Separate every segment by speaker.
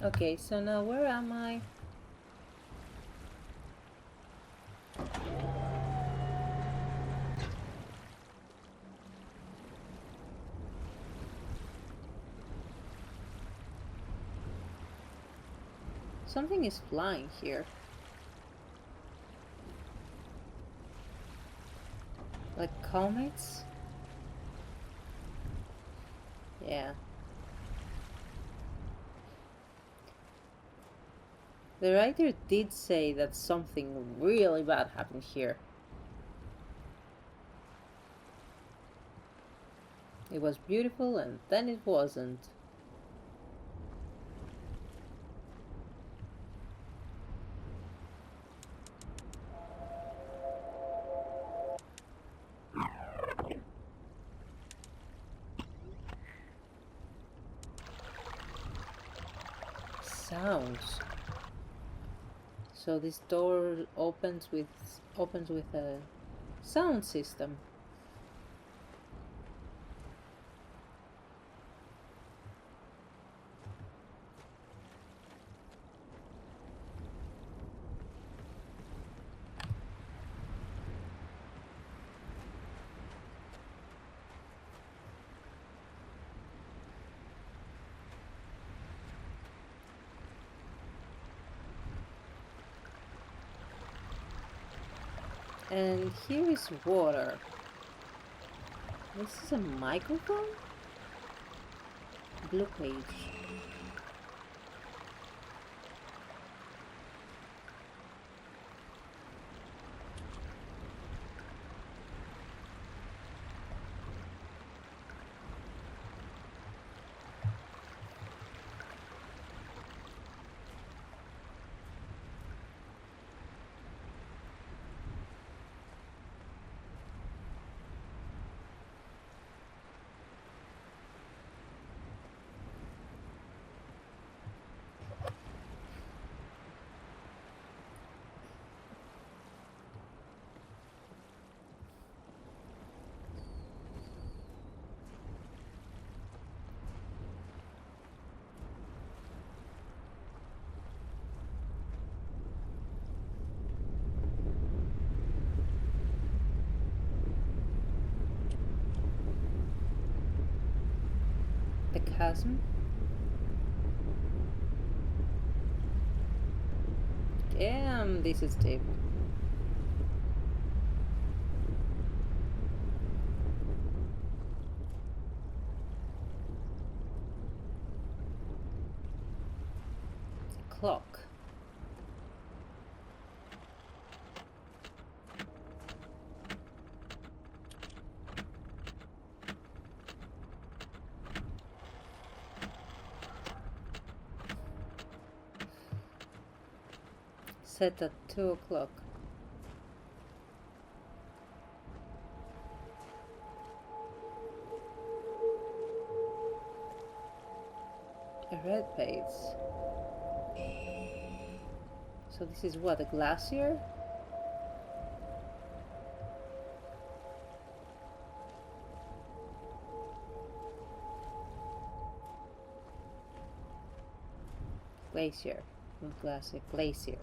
Speaker 1: Okay, so now where am I? Something is flying here. Like comets? Yeah. The writer did say that something really bad happened here. It was beautiful and then it wasn't. Sounds. So this door opens with a sound system. And here is water. This is a microphone? Blue page. The chasm. Damn, this is deep. Clock. Set at 2 o'clock. A red page. So this is what, a glacier? Glacier. Not glacier, glacier.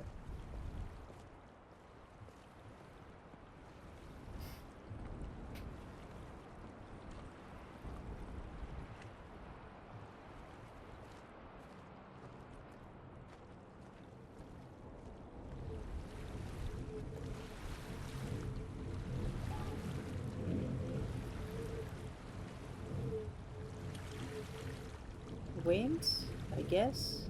Speaker 1: Winds, I guess.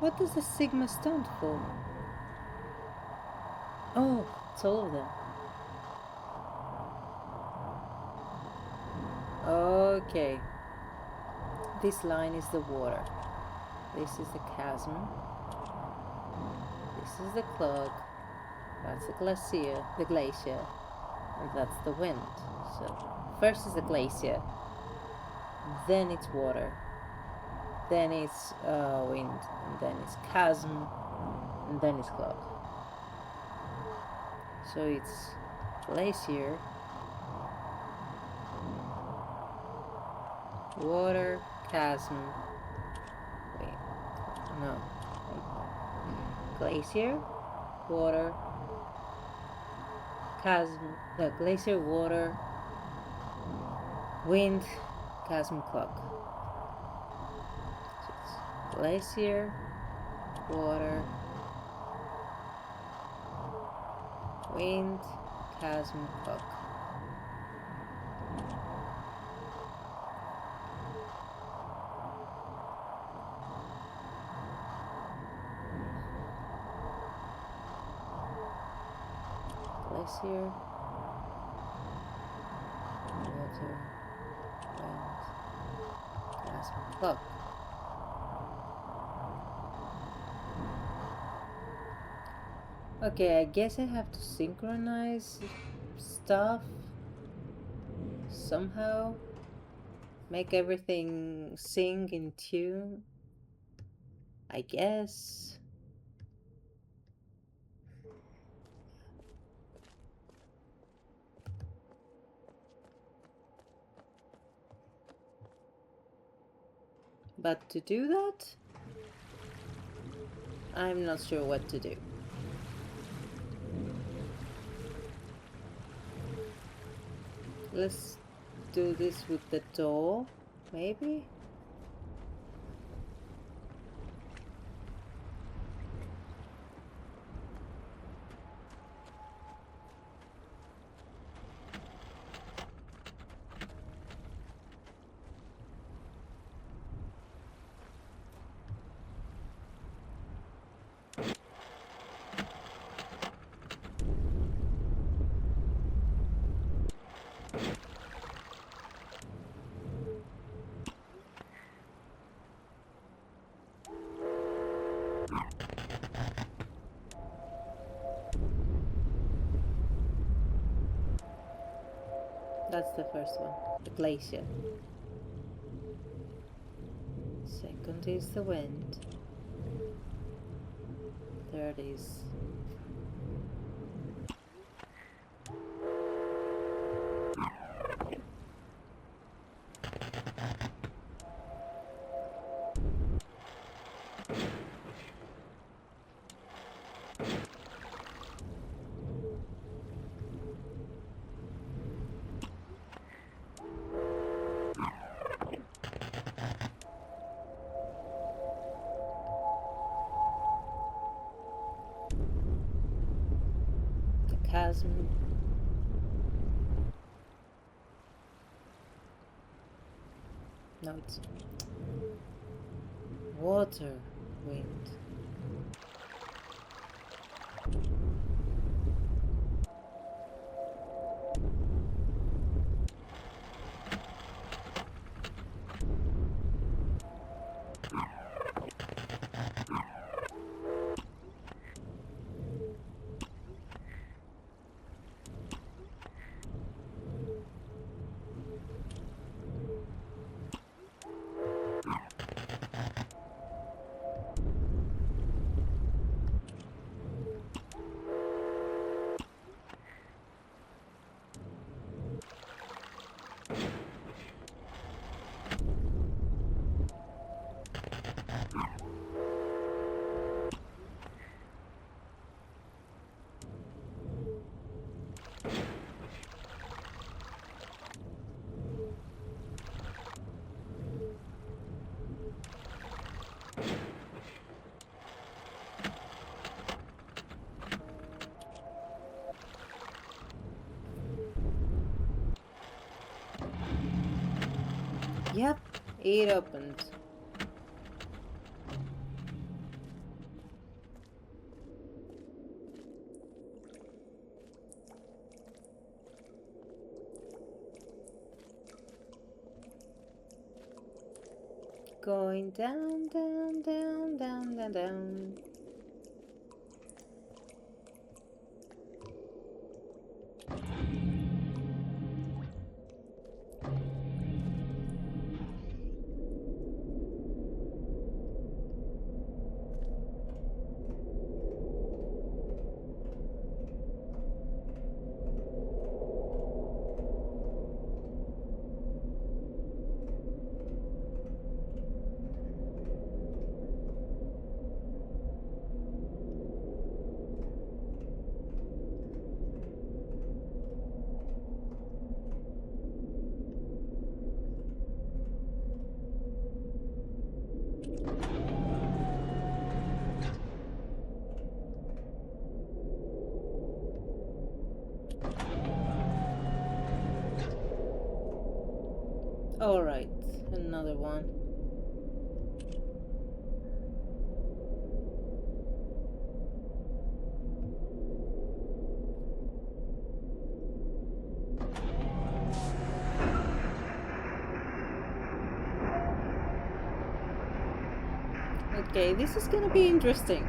Speaker 1: What does the sigma stand for? Oh, it's all of them. Okay. This line is the water. This is the chasm. This is the clog. That's the glacier. And that's the wind. So first is the glacier. Then it's water. Then it's wind. And then it's chasm. And then it's clog. So it's glacier, water, chasm, glacier, water, chasm, glacier, water, wind, chasm, clog. So it's glacier, water, wind, chasm, clog. Glacier, water, wind, chasm, clog. Okay, I guess I have to synchronize stuff somehow. Make everything sing in tune, I guess. But to do that, I'm not sure what to do. Let's do this with the door, maybe? That's the first one, the glacier. Second is the wind. Third is chasm. No, it's water, wind. Yep, it opened. Going down, down, down, down, down, down. Alright, another one. Okay, this is gonna be interesting.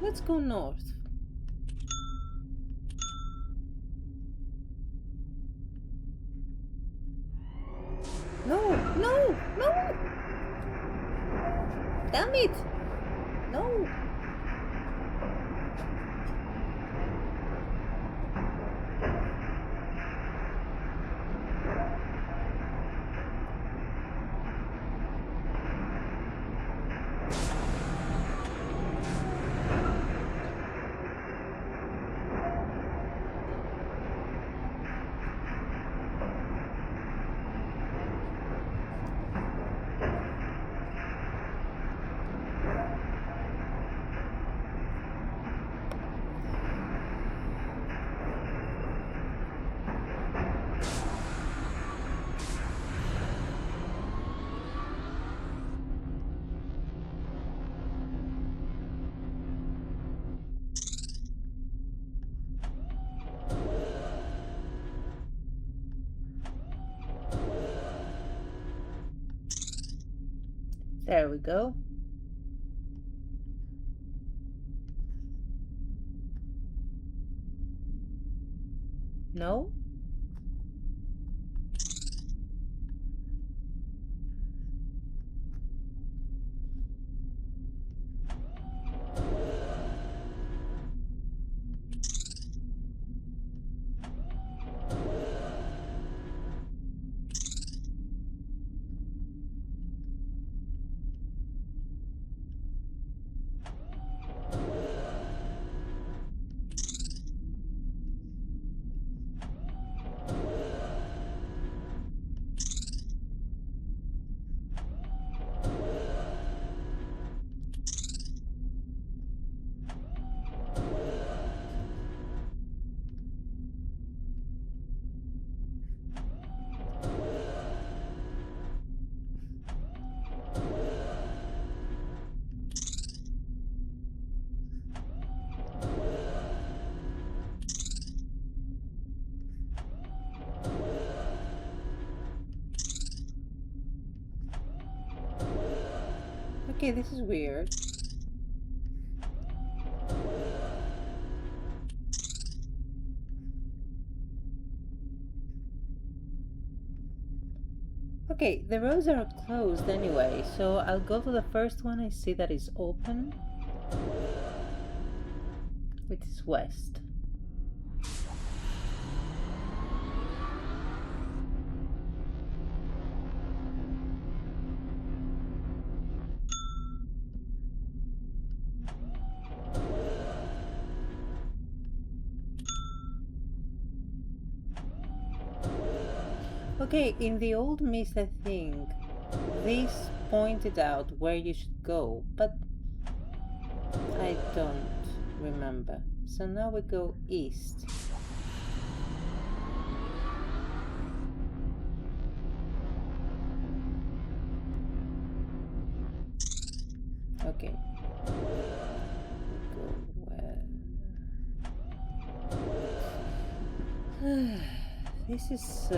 Speaker 1: Let's go north. No, no, no! Damn it! No! There we go. No? Okay, this is weird. Okay, the roads are closed anyway, so I'll go to the first one I see that is open, which is west. Okay, in the old Myst, I think this pointed out where you should go, but I don't remember. So now we go east. Okay. We go where? This is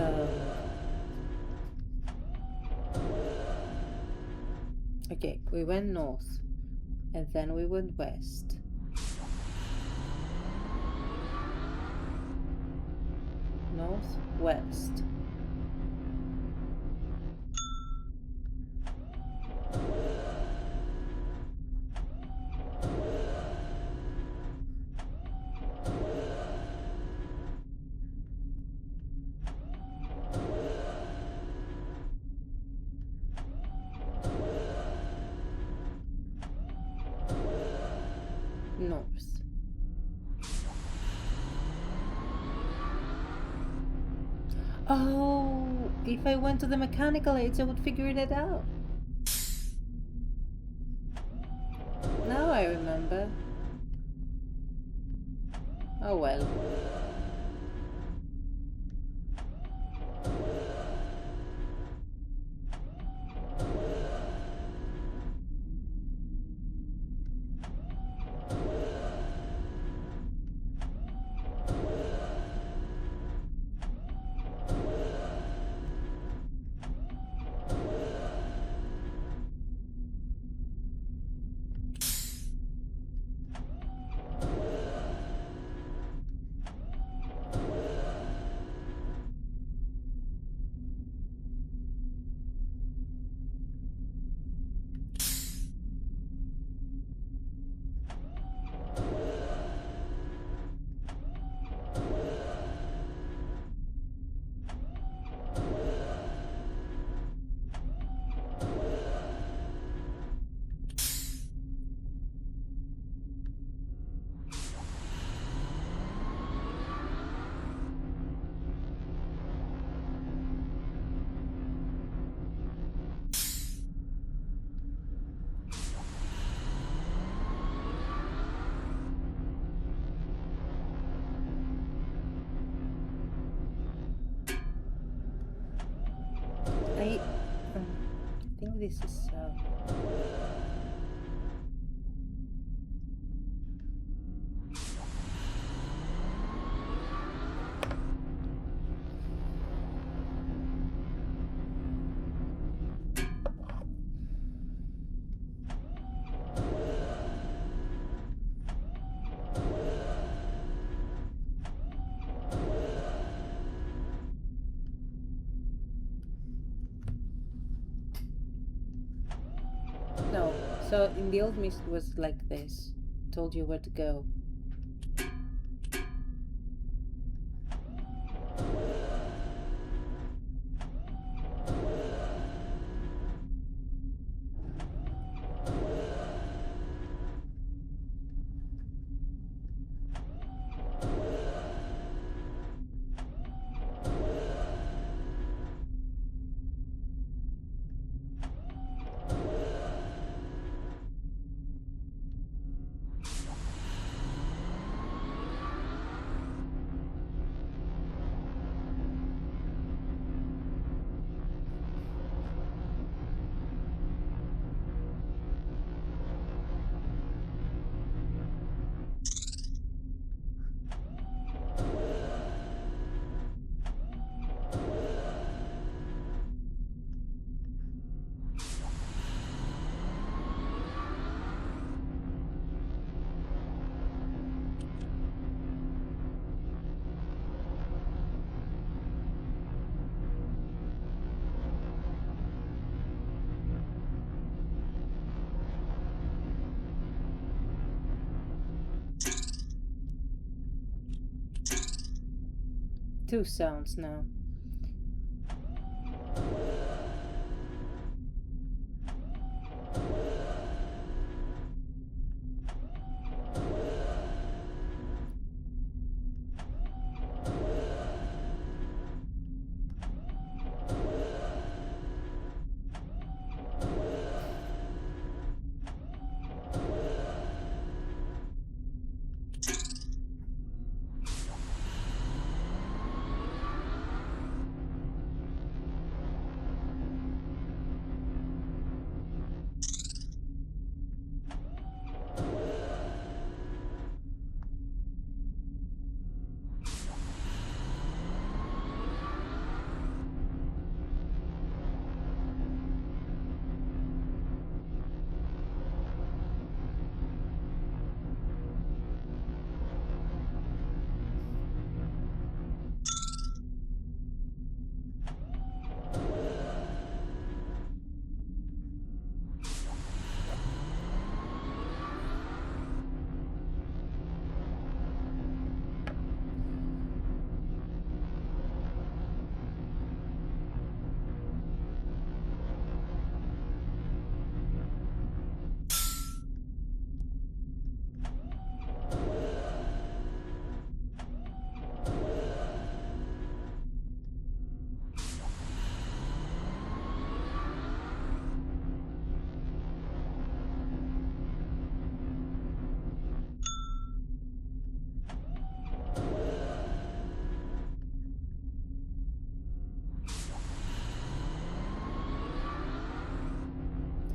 Speaker 1: okay, we went north and then we went west. North, west. North. Oh, if I went to the mechanical age, I would figure it out. Now I remember. Oh well. I think this is no. So in the old Myst was like this. Told you where to go. Two sounds now.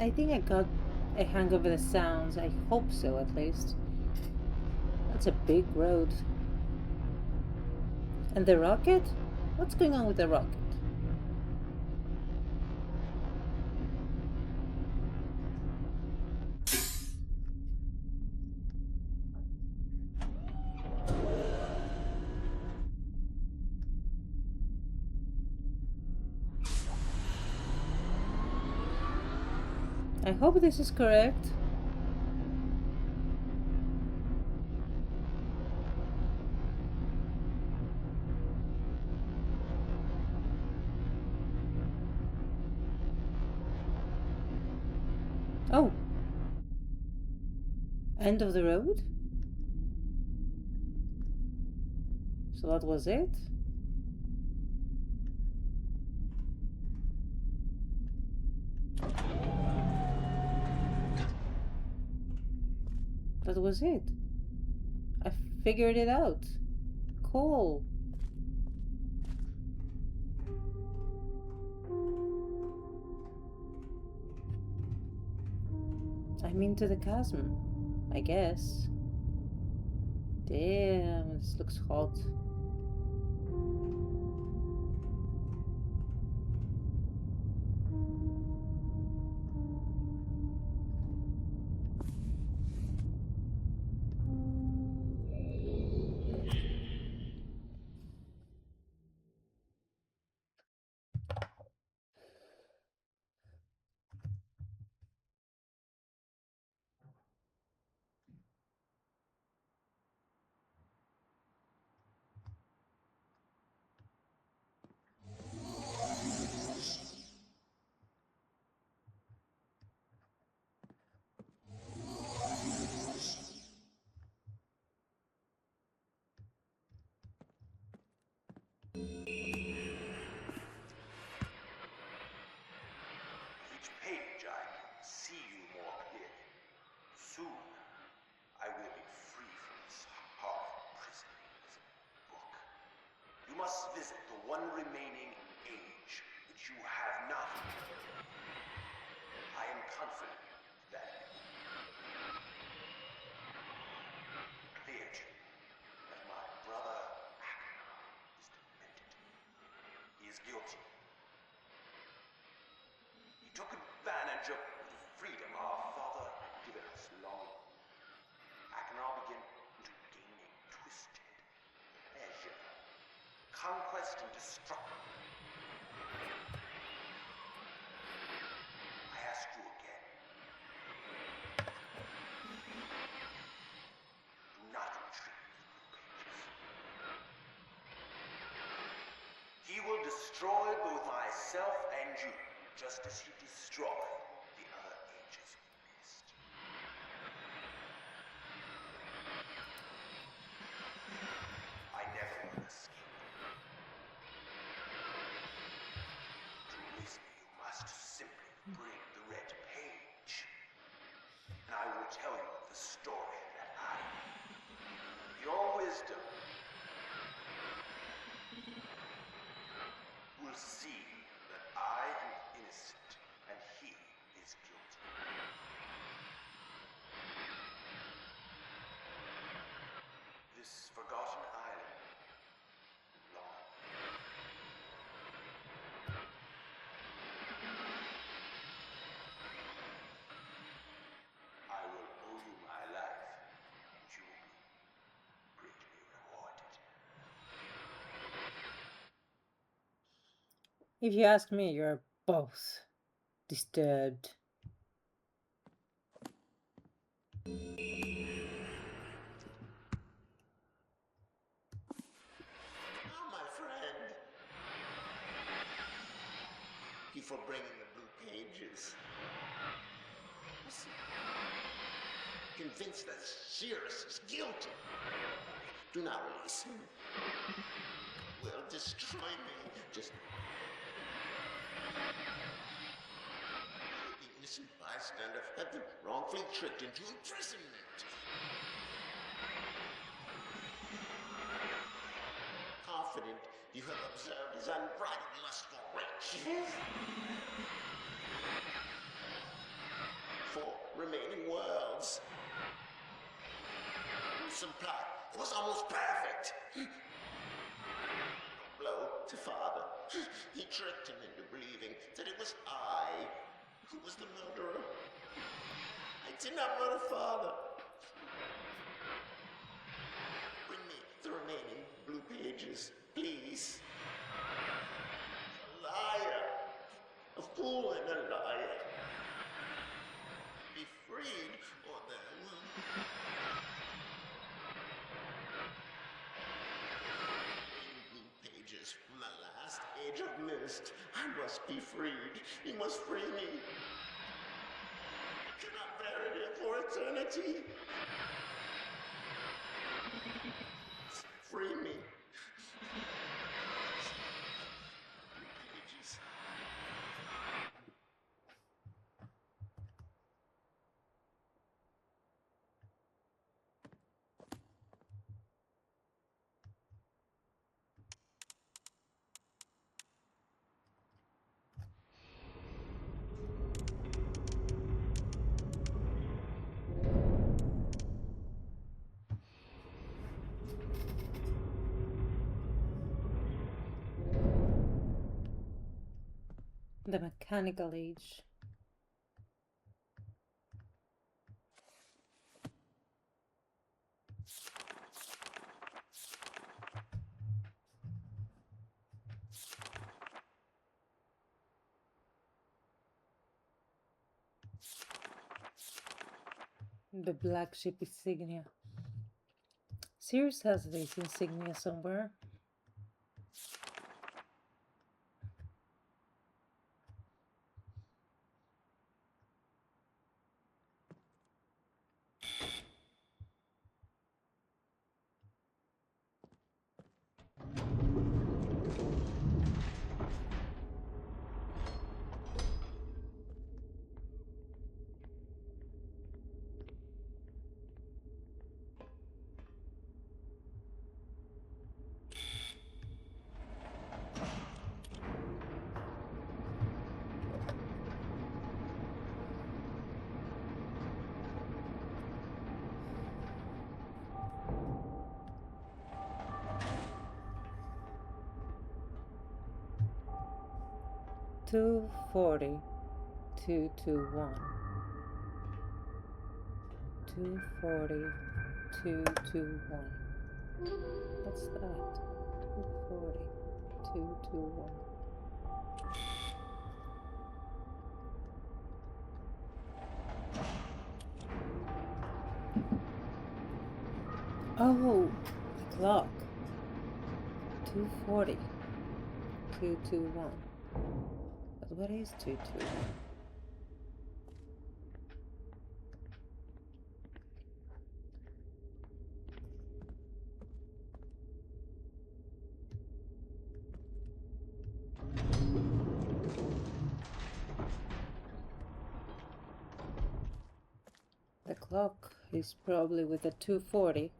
Speaker 1: I think I got a hang of the sounds. I hope so, at least. That's a big road. And the rocket? What's going on with the rocket? I hope this is correct. Oh. End of the road? So that was it? That was it. I figured it out. Cool. I'm into the chasm, I guess. Damn, this looks hot.
Speaker 2: Each page I see you more clearly. Soon, I will be free from this hard prison book. You must visit the one remaining age which you have not. I am confident that clear to you that my brother Accusations is demented. He is guilty. He took advantage of the freedom our father had given us long ago. I can now begin to gain a twisted pleasure, conquest and destruction. I ask you again. Do not retreat the pages. He will destroy both myself and you, just as he destroyed the other ages we missed. I never will escape. To release me, you must simply bring the red page. And I will tell you the story that I, your wisdom, will see that I am innocent and he is guilty. This forgotten island, long. I will owe you my life, and you will be greatly rewarded.
Speaker 1: If you ask me, you're both disturbed.
Speaker 3: Ah, my friend. Thank you for bringing the blue pages. Listen. Convinced that Cyrus is guilty. Do not release him. Will destroy me. Just the innocent bystander have been wrongfully tricked into imprisonment. Confident you have observed his unbridled lust for riches. 4 remaining worlds. Some plot. It was almost perfect. Blow to father. He tricked him into believing that it was I who was the murderer. I did not murder father. Bring me the remaining blue pages, please. A liar. A fool and a liar. Be freed, or there will... Blue pages from the last age of Myst. I must be freed. He must free me. I cannot bear it here for eternity. Free me. Blue pages.
Speaker 1: The Mechanical Age. The Black Ship insignia. Sirius has this insignia somewhere. Two 40, 221. 240, 221. What's that? 240, 221. Oh, the clock. 240, 221. But what is 221? The clock is probably with the 240.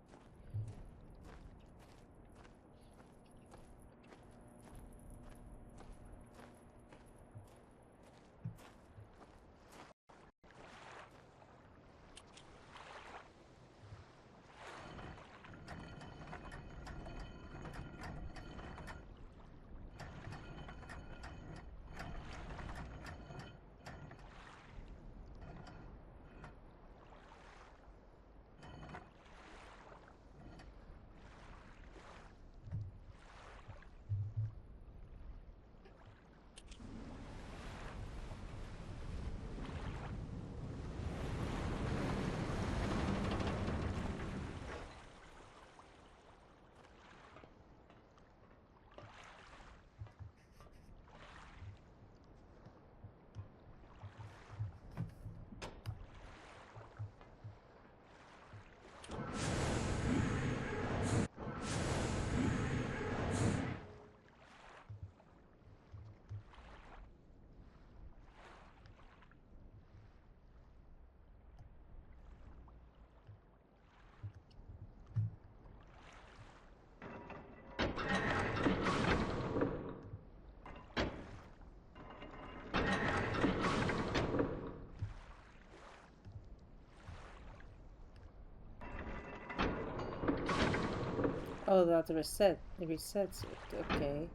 Speaker 1: Oh, that resets it. Okay.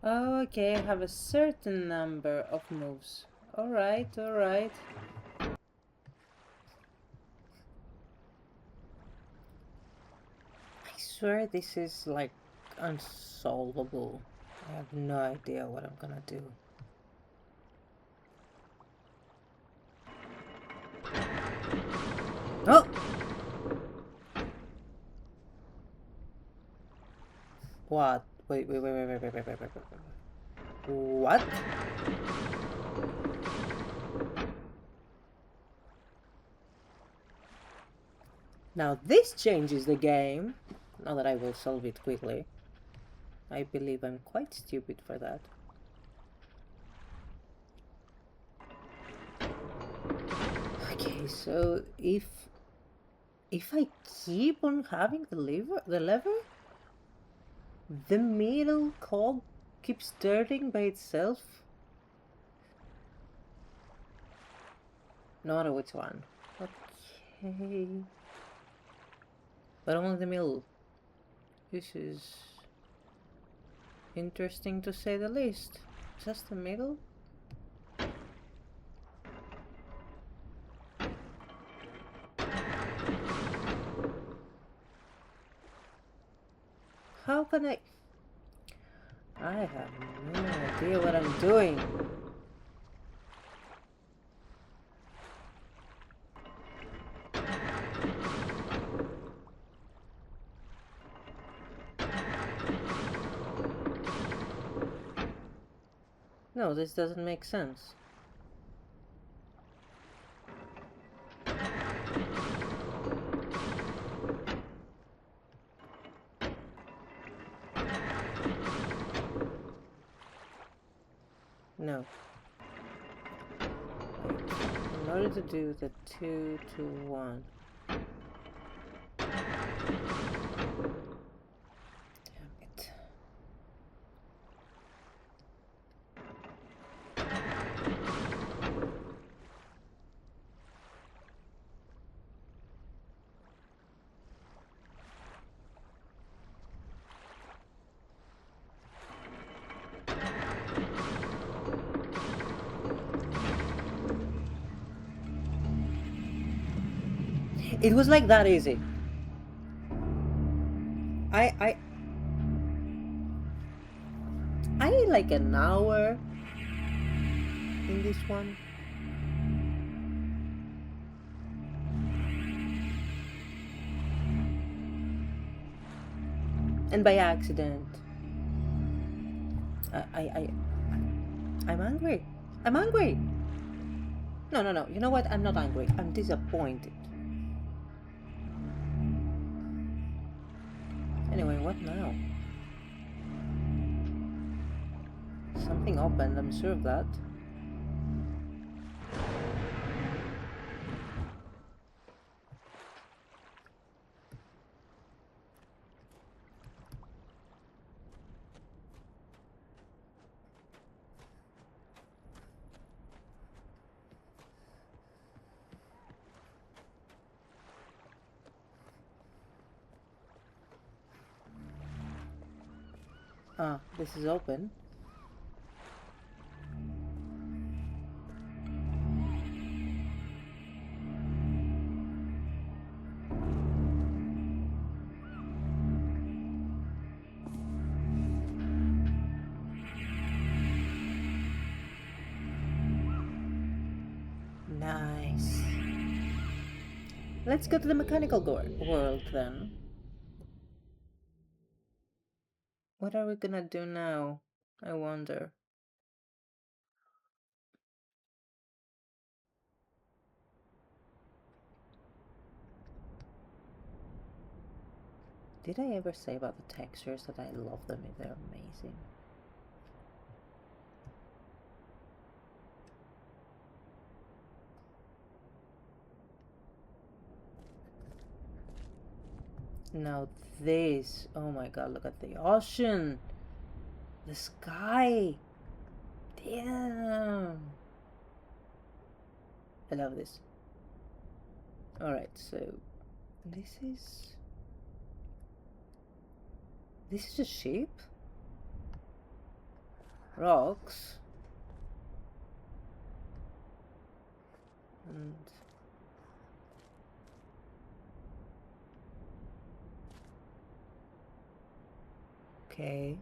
Speaker 1: Oh, okay, I have a certain number of moves. Alright, alright. I swear this is like unsolvable. I have no idea what I'm gonna do. Oh! What? Wait. What? Now this changes the game. Not that I will solve it quickly. I believe I'm quite stupid for that. Okay, so if I keep on having the lever, the middle cog keeps turning by itself. No matter which one. Okay. But only the middle. This is interesting to say the least. Just the middle? How can I have no idea what I'm doing. No, this doesn't make sense. No. In order to do the 2 to 1. Damn it. It was like that easy. I need like an hour in this one. And by accident. I'm angry. I'm angry. No. You know what? I'm not angry. I'm disappointed. Anyway, what now? Something opened, I'm sure of that. Ah, this is open. Nice. Let's go to the mechanical world then. What are we gonna do now? I wonder. Did I ever say about the textures that I love them? They're amazing. Now this, oh my god, look at the ocean, the sky, damn, I love this. Alright, so this is a ship, rocks, and okay.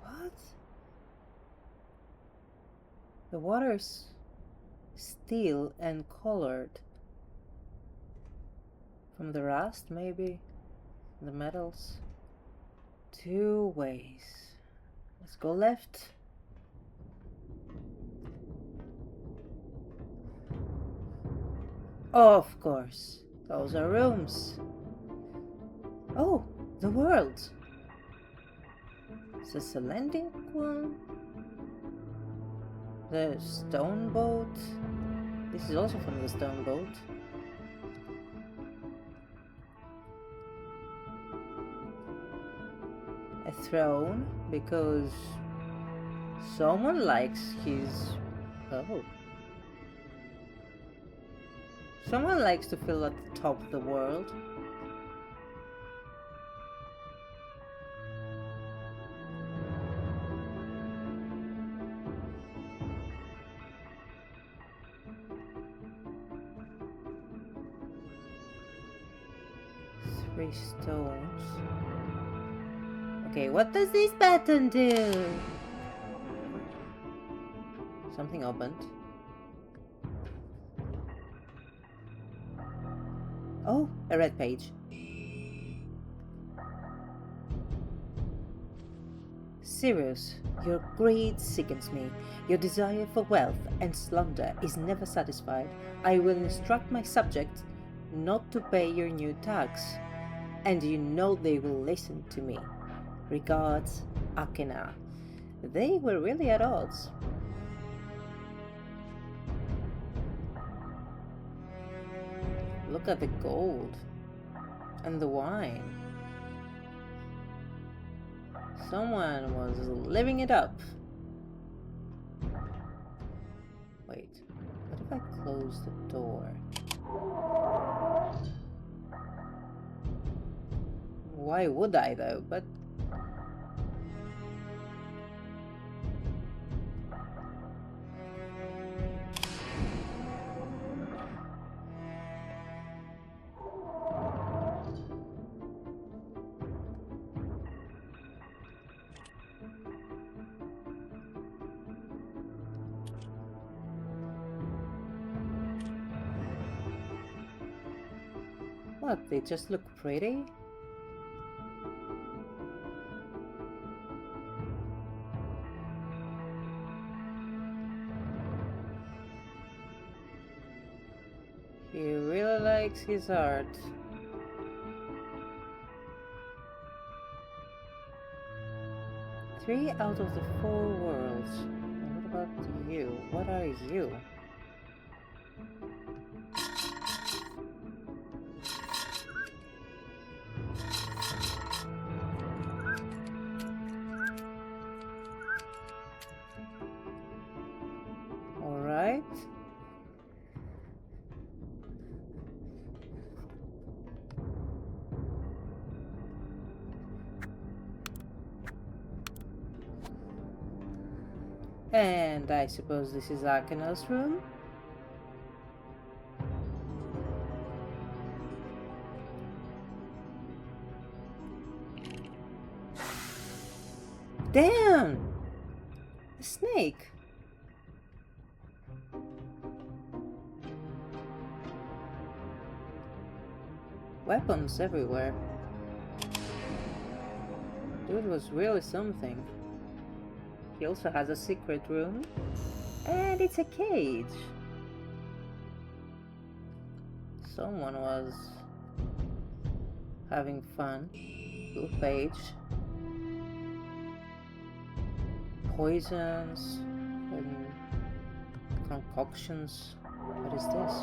Speaker 1: What? The water's steel and colored. From the rust, maybe? The metals? Two ways. Let's go left. Of course. Those are rooms. Oh, the world. It's a Selenitic one. The stone boat. This is also from the stone boat. A throne, because someone likes his... Oh. Someone likes to feel at the top of the world. Three stones. Okay, what does this button do? Something opened. Oh, a red page. Sirius, your greed sickens me. Your desire for wealth and slunder is never satisfied. I will instruct my subjects not to pay your new tax, and you know they will listen to me. Regards, Akena. They were really at odds. Look at the gold and the wine. Someone was living it up. Wait, what if I close the door? Why would I though? But what? They just look pretty? He really likes his art. Three out of the 4 worlds. And what about you? What are you? Alright. And I suppose this is Akena's room? Damn! A snake! Weapons everywhere. Dude was really something. He also has a secret room. And it's a cage. Someone was having fun. Blue page. Poisons and concoctions. What is this?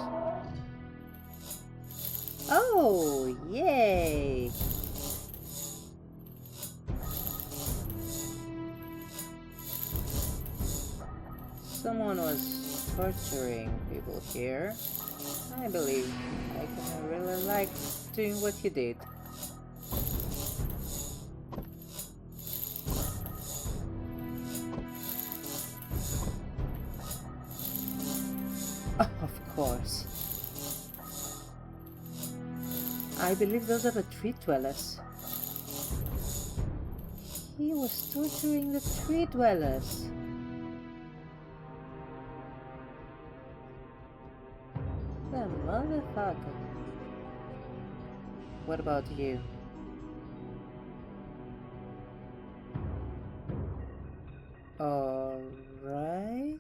Speaker 1: Oh, yay! Someone was torturing people here. I believe I can really like doing what he did. Of course. I believe those are the tree dwellers. He was torturing the tree dwellers. The motherfucker. What about you? Alright.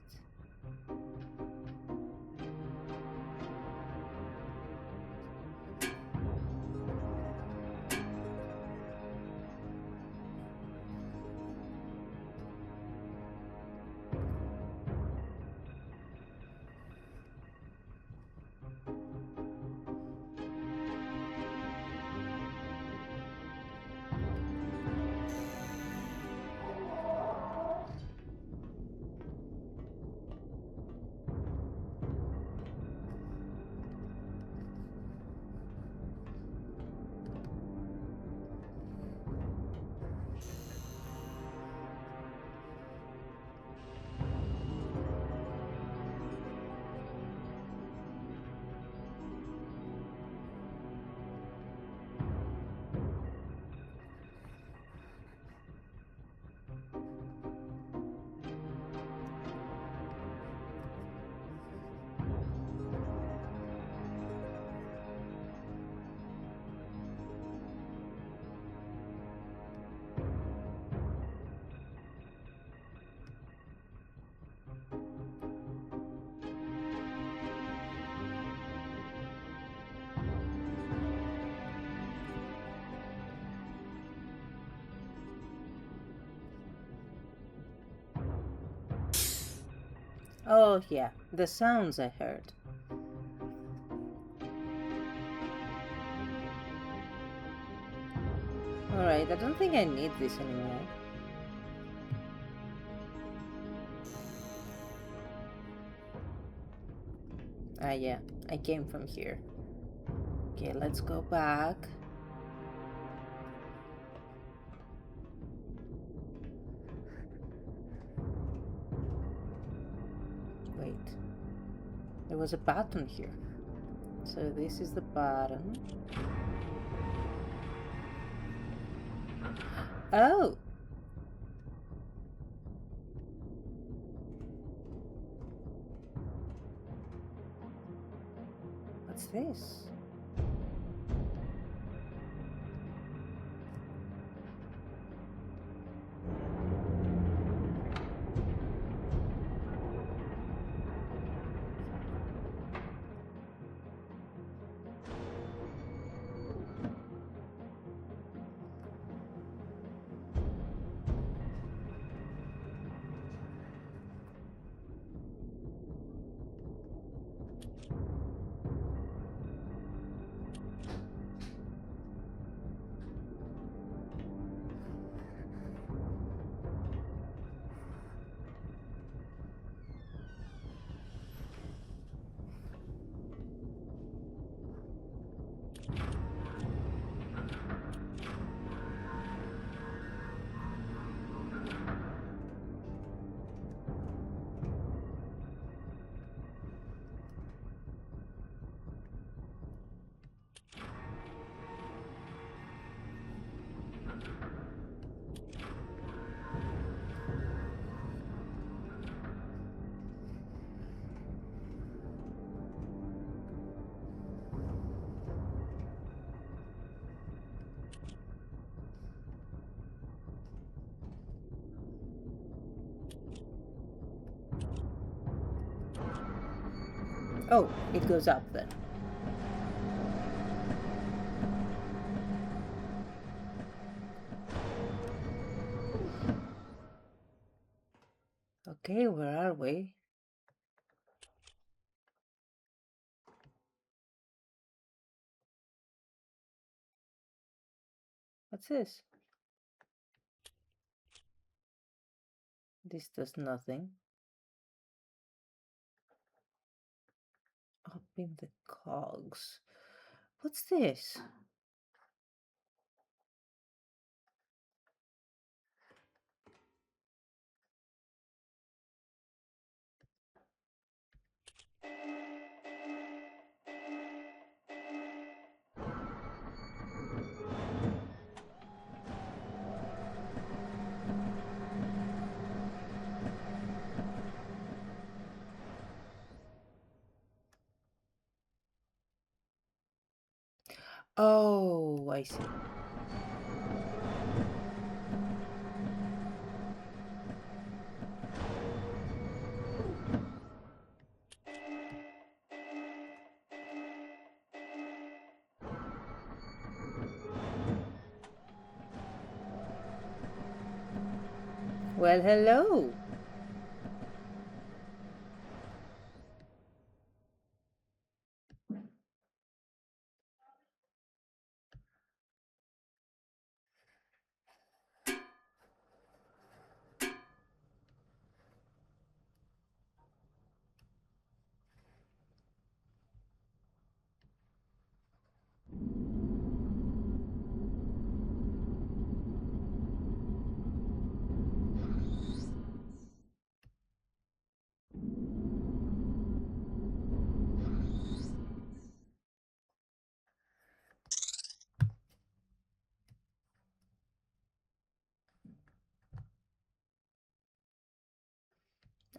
Speaker 1: Oh yeah, the sounds I heard. Alright, I don't think I need this anymore. Ah yeah, I came from here. Okay, let's go back. Wait. There was a button here. So this is the button. Oh! What's this? Oh, it goes up then. Okay, where are we? What's this? This does nothing. Up in the cogs. What's this? Oh, I see. Well, hello.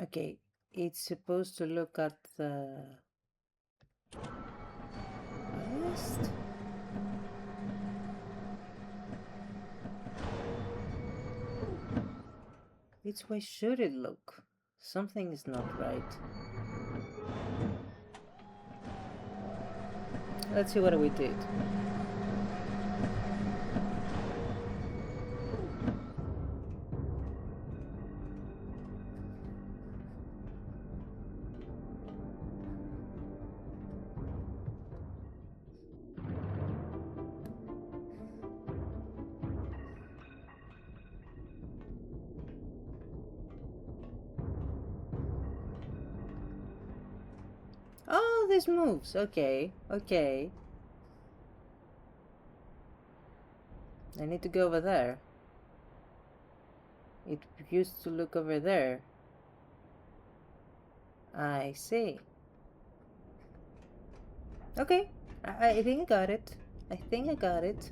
Speaker 1: Okay, it's supposed to look at the west. Which way should it look? Something is not right. Let's see what we did. Oh, this moves. Okay, okay. I need to go over there. It used to look over there. I see. Okay, I think I got it. I think I got it.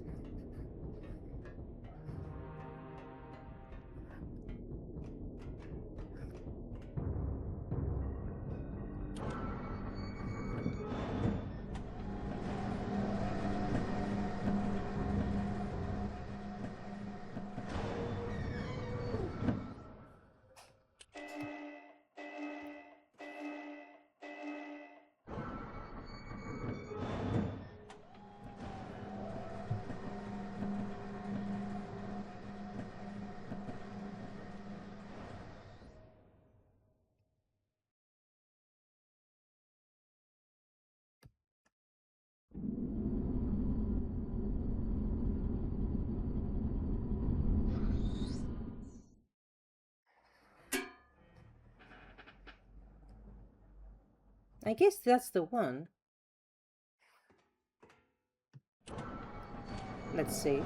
Speaker 1: I guess that's the one. Let's see.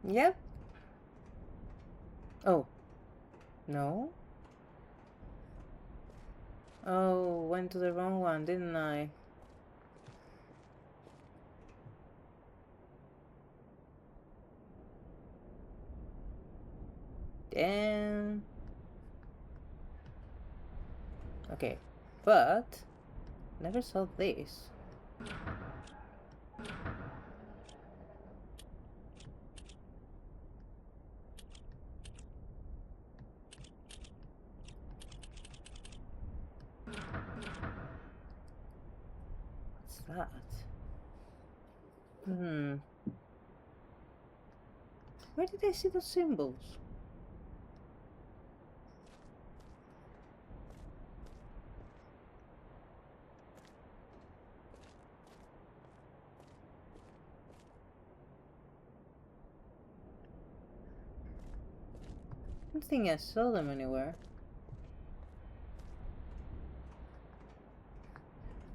Speaker 1: Yep. Oh. No? Oh, went to the wrong one, didn't I? Damn. Okay, but never saw this. What's that? Where did I see those symbols? I don't think I saw them anywhere.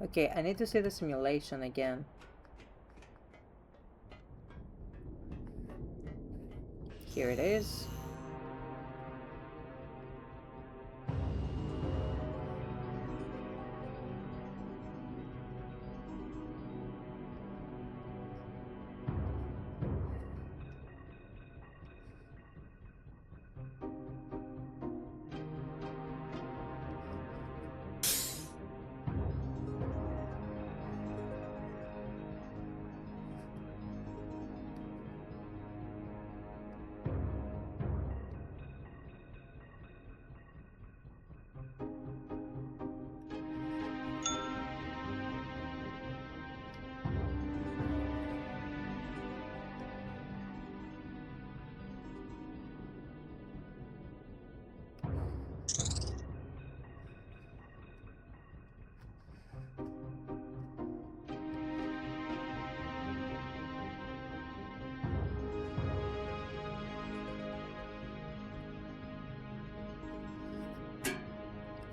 Speaker 1: Okay, I need to see the simulation again. Here it is.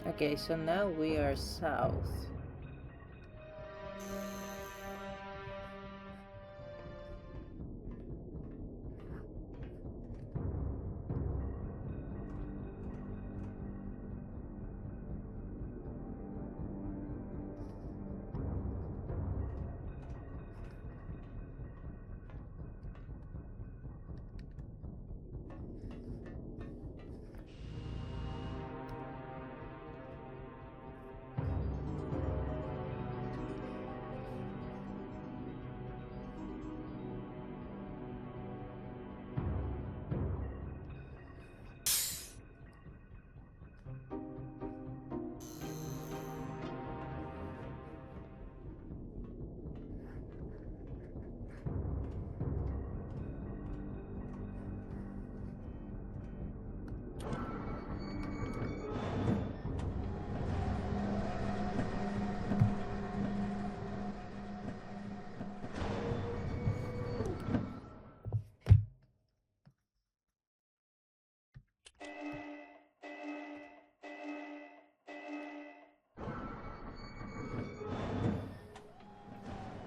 Speaker 1: Okay, so now we are south.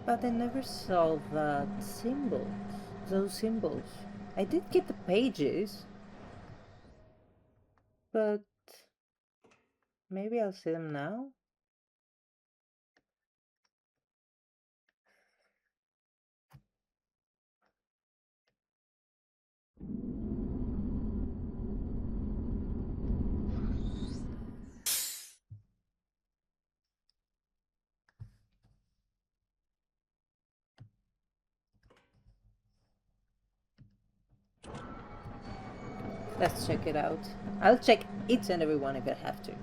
Speaker 1: But I never saw that symbol. Those symbols. I did get the pages. But maybe I'll see them now? Let's check it out. I'll check each and every one if I have to.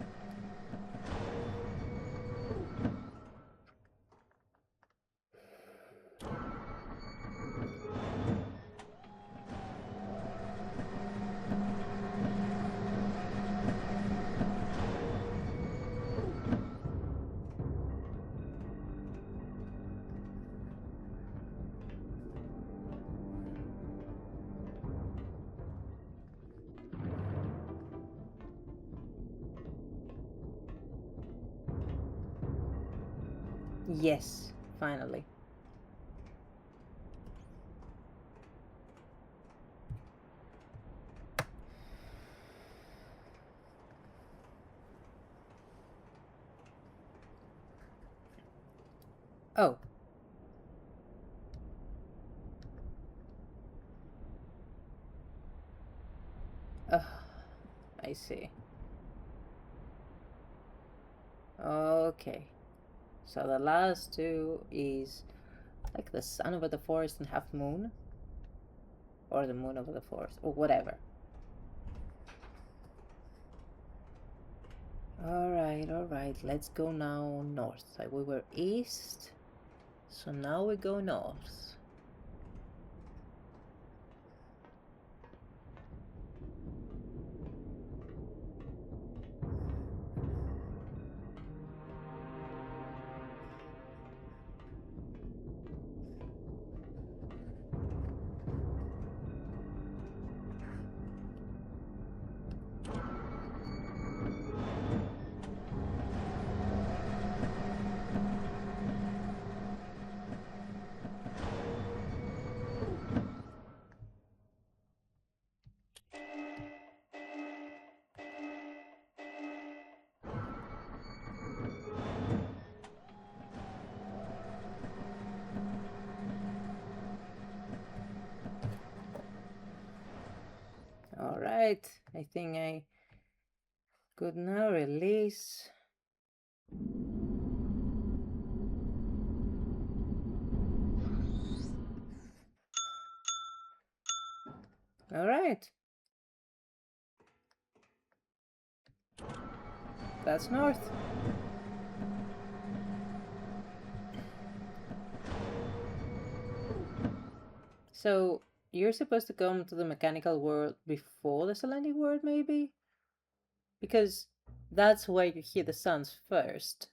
Speaker 1: Yes, finally. Oh. I see. Okay. So the last two is like the sun over the forest and half moon. Or the moon over the forest. Or whatever. Alright. Let's go now north. Like we were east. So now we go north. Alright, I think I could now release. Alright. That's north. So, you're supposed to come to the mechanical world before the Selenitic world, maybe? Because that's where you hear the sounds first,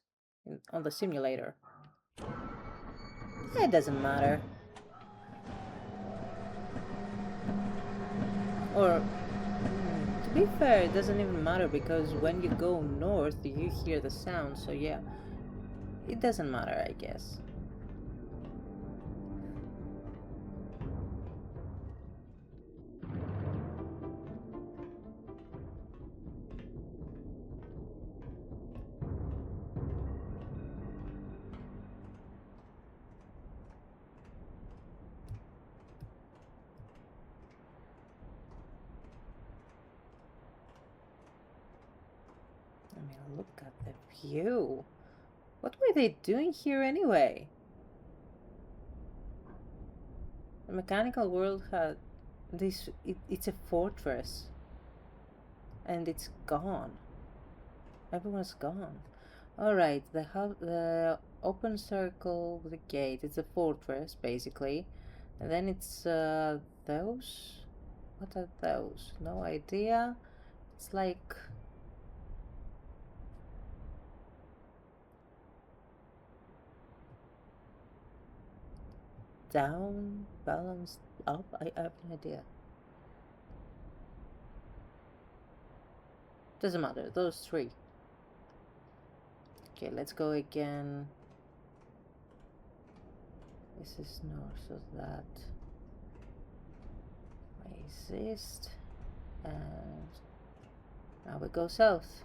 Speaker 1: on the simulator. It doesn't matter. Or, to be fair, it doesn't even matter because when you go north, you hear the sound, so yeah. It doesn't matter, I guess. I mean, look at the view. What were they doing here anyway? The mechanical world had this. It's a fortress. And it's gone. Everyone's gone. Alright, the open circle with the gate. It's a fortress, basically. And then it's those. What are those? No idea. It's like down, balanced, up. I have no idea. Doesn't matter. Those three. Okay, let's go again. This is north of that. Exist. And now we go south.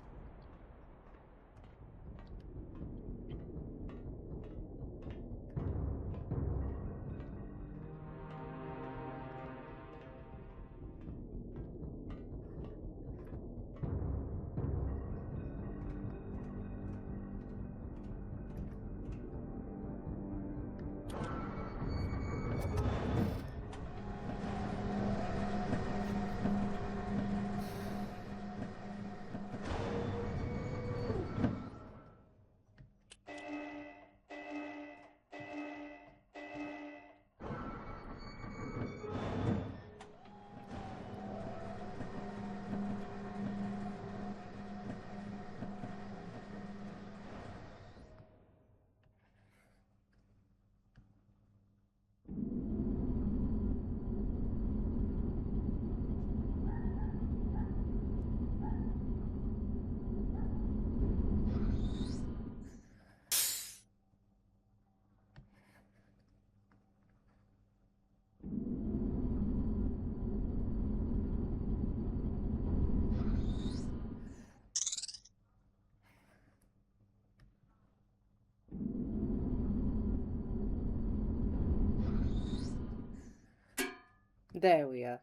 Speaker 1: There we are.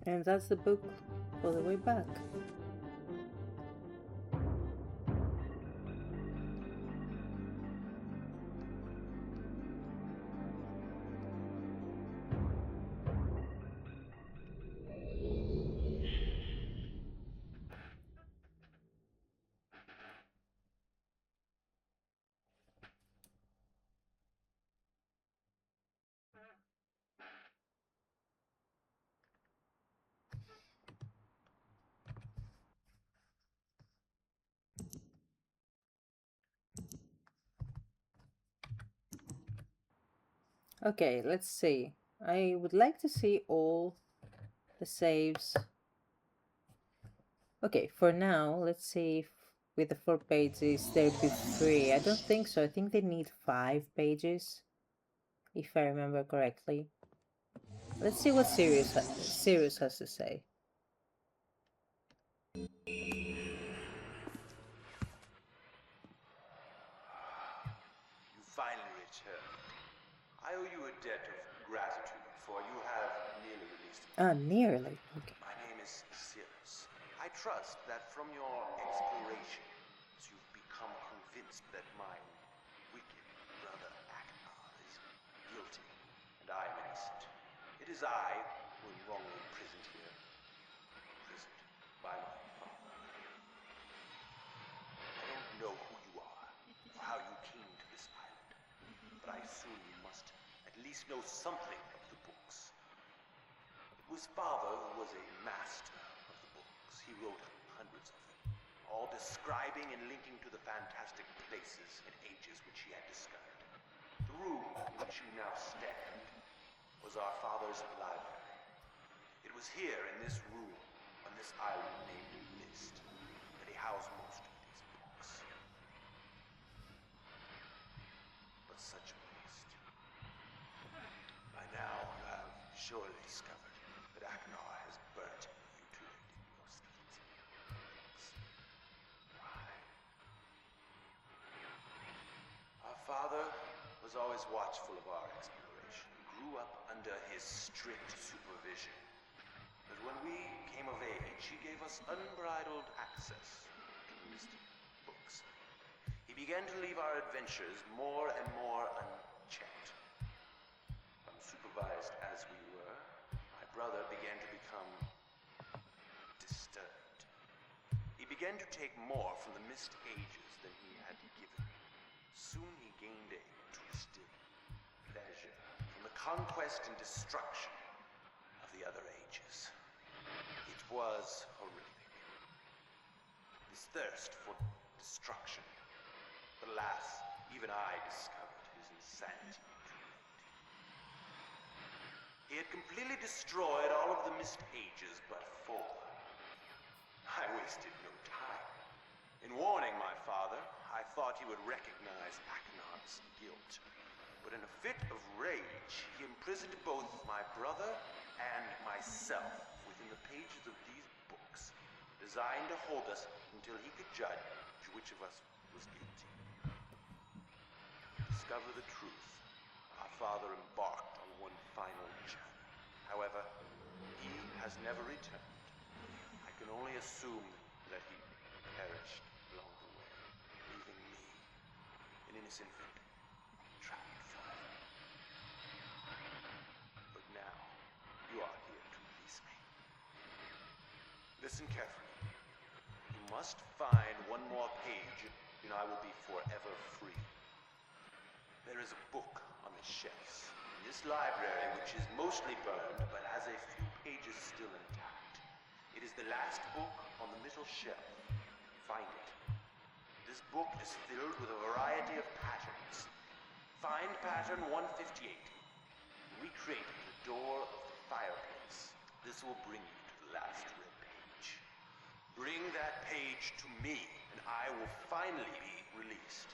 Speaker 1: And that's the book all the way back. Okay, let's see. I would like to see all the saves. Okay, for now, let's see if with the 4 pages they'll be free. I don't think so. I think they need 5 pages, if I remember correctly. Let's see what Sirius has to say.
Speaker 2: You finally returned. I owe you a debt of gratitude, for you have nearly released me.
Speaker 1: Nearly. Okay.
Speaker 2: My name is Sirius. I trust that from your explorations, you've become convinced that my wicked brother Akbar is guilty, and I am innocent. It is I who am wrongly imprisoned here. Imprisoned by my father. I don't know who you are, or how you came to this island, but I assume you must at least know something of the books. It was Father who was a master of the books. He wrote hundreds of them, all describing and linking to the fantastic places and ages which he had discovered. The room in which you now stand was our father's library. It was here in this room, on this island named Myst, that he housed most of these books. But such a waste. By now, you have surely discovered that Akbar has burnt and mutilated most of these books. Why? Our father was always watchful of our exploration. We grew up under his strict supervision. But when we came of age, he gave us unbridled access to the mystic books. He began to leave our adventures more and more unchecked. Unsupervised as we were, my brother began to become disturbed. He began to take more from the Myst Ages than he had given. Soon he gained a twisted pleasure from the conquest and destruction of the other ages. It was horrific. This thirst for destruction. But alas, even I discovered his insanity too late. He had completely destroyed all of the Myst Ages but 4. I wasted no time. In warning my father, I thought he would recognize Aknar's guilt. But in a fit of rage, he imprisoned both my brother and myself with within the pages of these books, designed to hold us until he could judge which of us was guilty. To discover the truth, our father embarked on one final journey. However, he has never returned. I can only assume that he perished along the way, leaving me, an innocent victim, trapped forever. But now, you are here to release me. Listen carefully. You must find one more page, and I will be forever free. There is a book on the shelves in this library, which is mostly burned, but has a few pages still intact. It is the last book on the middle shelf. Find it. This book is filled with a variety of patterns. Find pattern 158. Recreate the door of the fireplace. This will bring you to the last red page. Bring that page to me, and I will finally be released.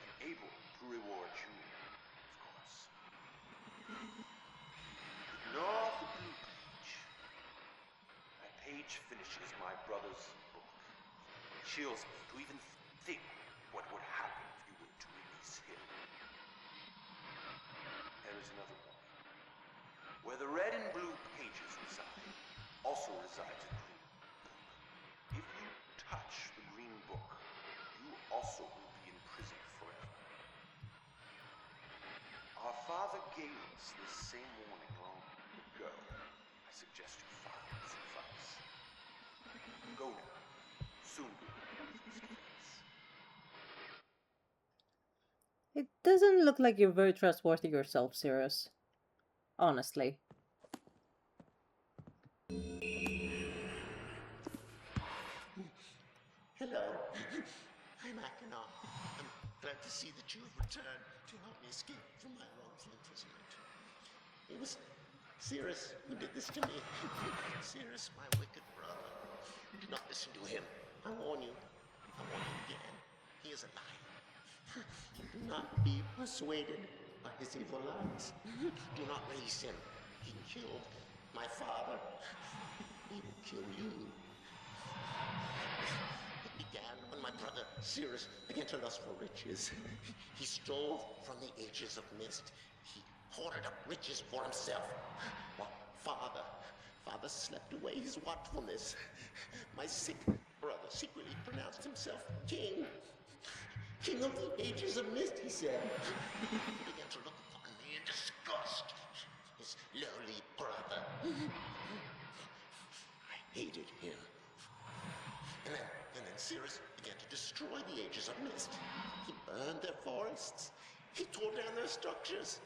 Speaker 2: And able to reward you, of course. Ignore the blue page. That page finishes my brother's book. It chills me to even think what would happen if you were to release him. There is another one. Where the red and blue pages reside, also resides a green book. If you touch the green book, you also will be in prison forever. Our father gave us this same warning long ago. I suggest you follow his advice. Go now. Soon we will leave this place.
Speaker 1: It doesn't look like you're very trustworthy yourself, Sirius. Honestly.
Speaker 3: Hello. I'm Akana. I'm glad to see that you have returned to help me escape from my wrongful imprisonment. It was Cirrus who did this to me. Cirrus, my wicked brother. Do not listen to him. I warn you. I warn you again. He is a liar. Do not be persuaded by his evil lies. Do not release him. He killed my father. He will kill you. It began when my brother Cirrus began to lust for riches. He stole from the ages of Myst. He hoarded up riches for himself. While father slept away his watchfulness. My sick brother secretly pronounced himself king. King of the ages of Myst, he said. He began to look upon me in disgust. His lowly brother. I hated him. And then Cirrus began to destroy the ages of Myst. He burned their forests. He tore down their structures.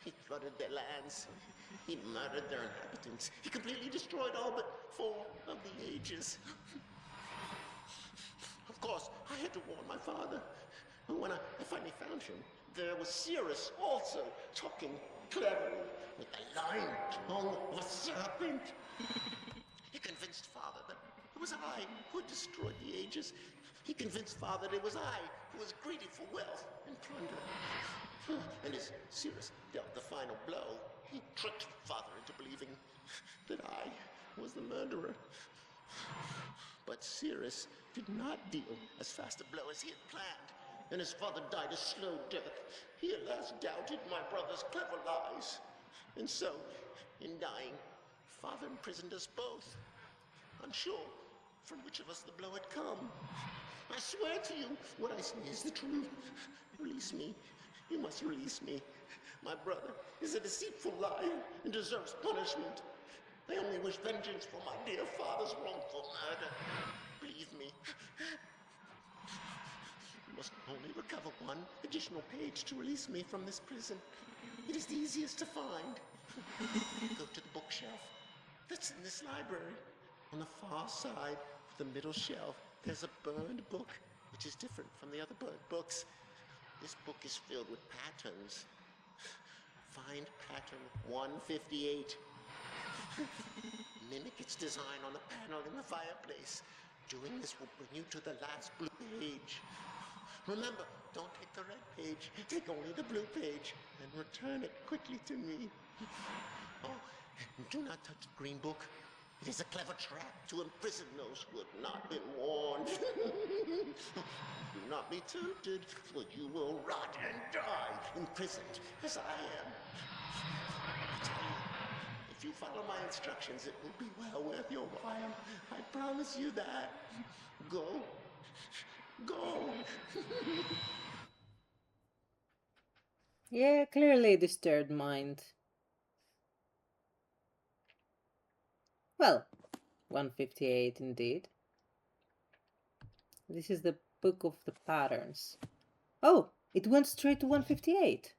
Speaker 3: He flooded their lands. He murdered their inhabitants. He completely destroyed all but 4 of the ages. Of course, I had to warn my father. And when I finally found him, there was Cirrus also talking cleverly with the lying tongue of a serpent. He convinced father that it was I who had destroyed the ages. He convinced father that it was I who was greedy for wealth and plunder. And as Cirrus dealt the final blow, he tricked father into believing that I was the murderer. But Cirrus did not deal as fast a blow as he had planned, and his father died a slow death. He at last doubted my brother's clever lies. And so, in dying, father imprisoned us both, unsure from which of us the blow had come. I swear to you, what I say is the truth. Release me. You must release me. My brother is a deceitful liar and deserves punishment. I only wish vengeance for my dear father's wrongful murder. Believe me. You must only recover one additional page to release me from this prison. It is the easiest to find. Go to the bookshelf that's in this library. On the far side of the middle shelf, there's a burned book, which is different from the other burned books. This book is filled with patterns. Find pattern 158. Mimic its design on the panel in the fireplace. Doing this will bring you to the last blue page. Remember, don't take the red page. Take only the blue page and return it quickly to me. Oh, do not touch the green book. It is a clever trap to imprison those who have not been warned. Do not be tempted, for you will rot and die, imprisoned as I am. I tell you, if you follow my instructions, it will be well worth your while. I promise you that. Go. Go.
Speaker 1: Yeah, clearly disturbed mind. Well, 158 indeed. This is the book of the patterns. Oh, it went straight to 158.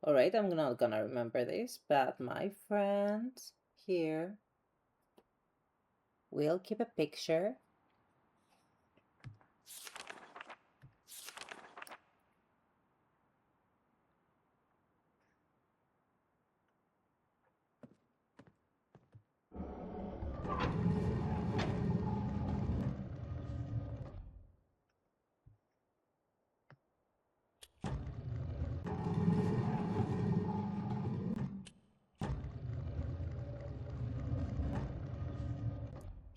Speaker 1: Alright, I'm not gonna remember this, but my friend here will keep a picture.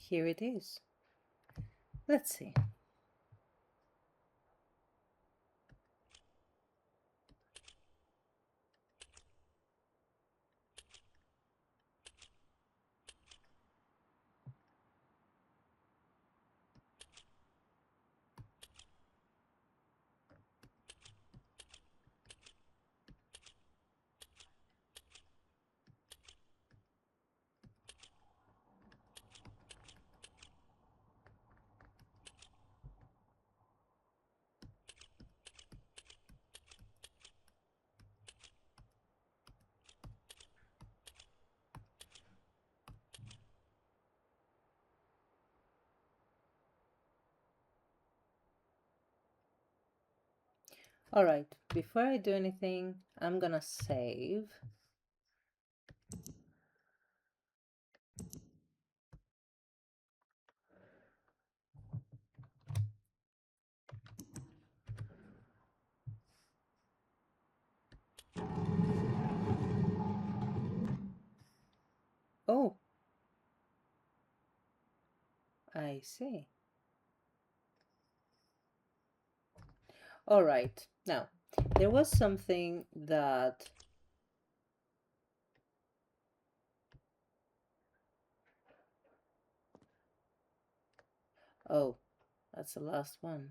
Speaker 1: Here it is. Let's see. Alright, before I do anything, I'm gonna save. Oh, I see. Alright, now, there was something that... Oh, that's the last one.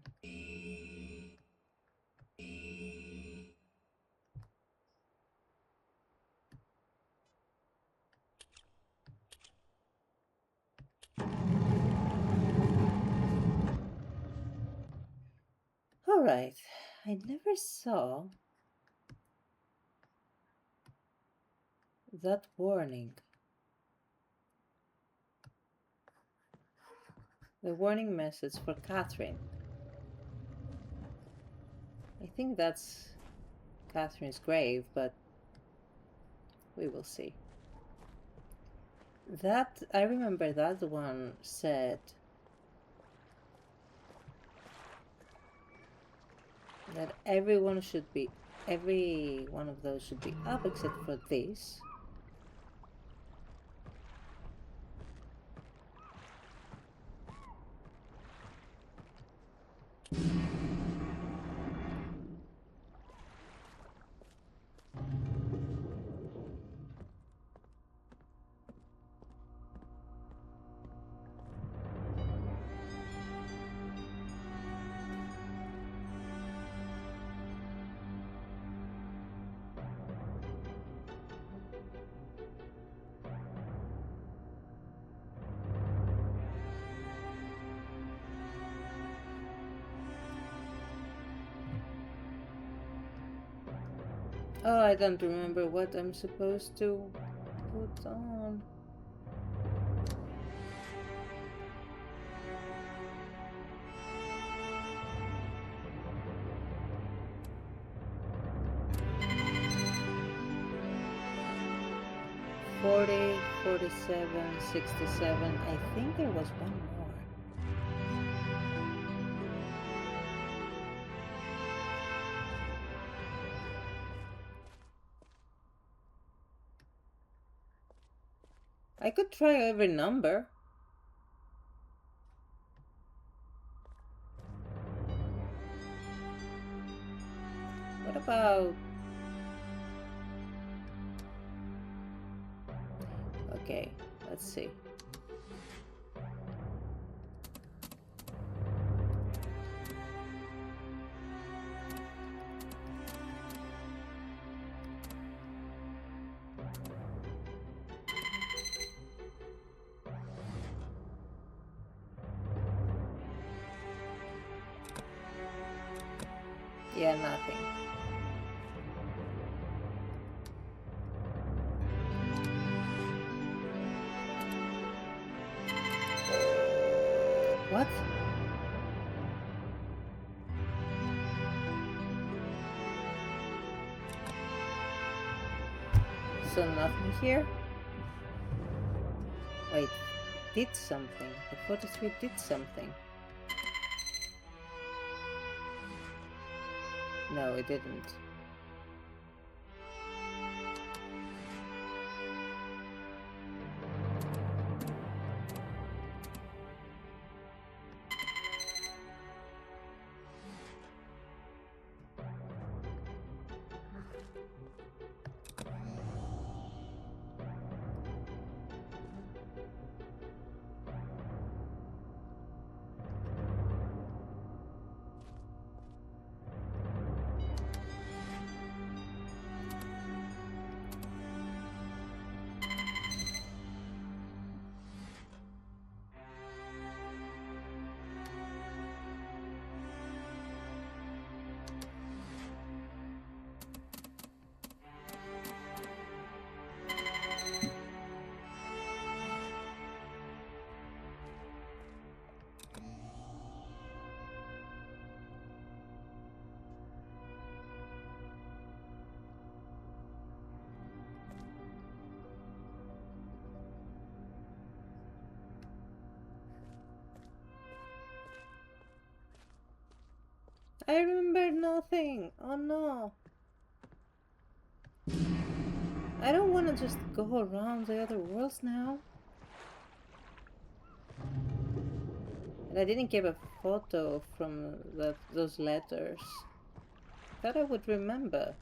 Speaker 1: Alright, I never saw that warning. The warning message for Catherine. I think that's Catherine's grave, but we will see. That, I remember that one said that every one of those should be up except for this. Oh, I don't remember what I'm supposed to put on. $40, $47, $67. I think there was one more. I could try every number. What about... Okay, let's see. Yeah, nothing. What? So nothing here? Wait, it did something. The photosphere did something. No, it didn't. I remember nothing. Oh no. I don't want to just go around the other worlds now. And I didn't get a photo from those letters. Thought I would remember.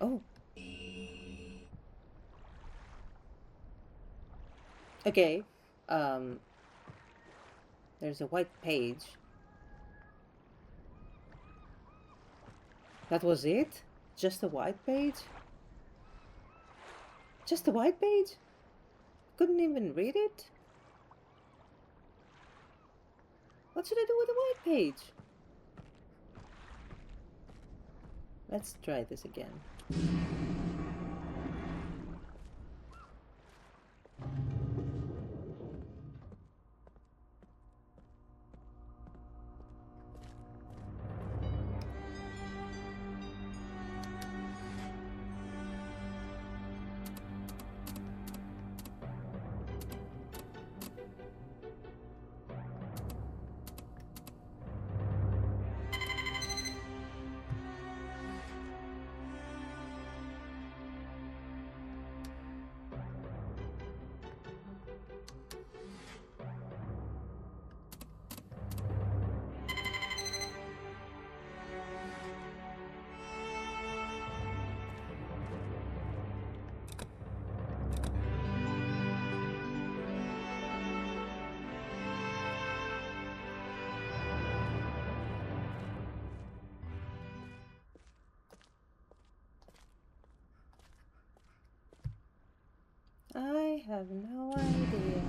Speaker 1: Oh. Okay. There's a white page. That was it? Just a white page? Just a white page? Couldn't even read it? What should I do with a white page? Let's try this again. I have no idea.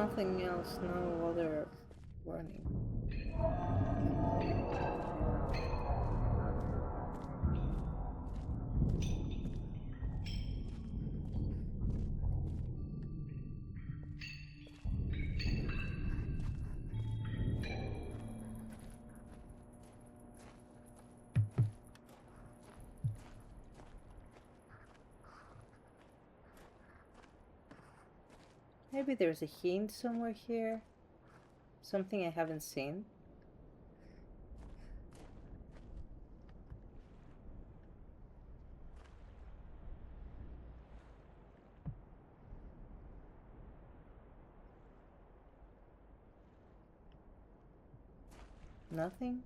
Speaker 1: nothing else, no other warning. Maybe there's a hint somewhere here. Something I haven't seen. Nothing?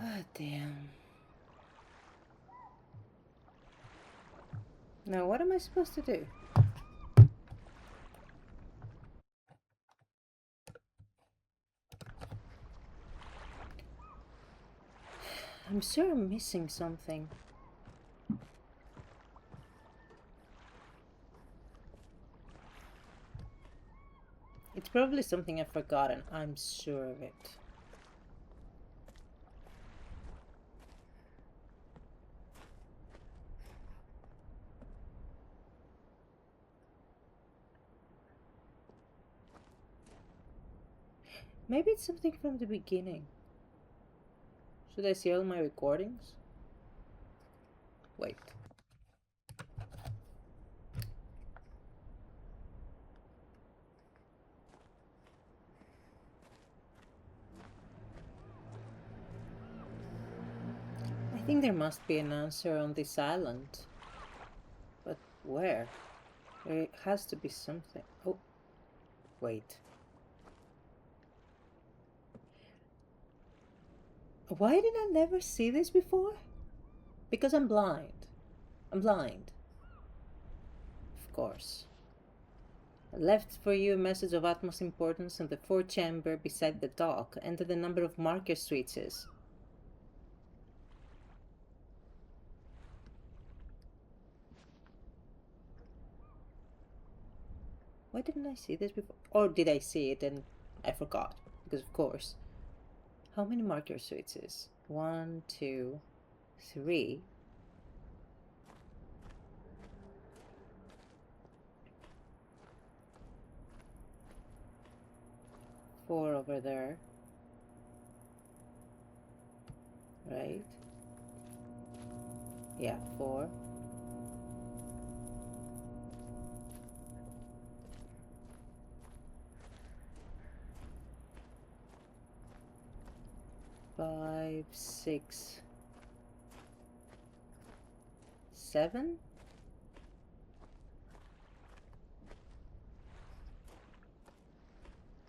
Speaker 1: Ah, damn. Now, what am I supposed to do? I'm sure I'm missing something. It's probably something I've forgotten. I'm sure of it. Maybe it's something from the beginning. Should I see all my recordings? Wait. I think there must be an answer on this island. But where? There has to be something. Oh, wait. Why did I never see this before? Because I'm blind. I'm blind. Of course. I left for you a message of utmost importance in the fourth chamber beside the dock. Enter the number of marker switches. Why didn't I see this before? Or did I see it and I forgot? Because of course. How many marker switches? 1, 2, 3. 4 over there. Right? Yeah, 4. Five, 6, 7.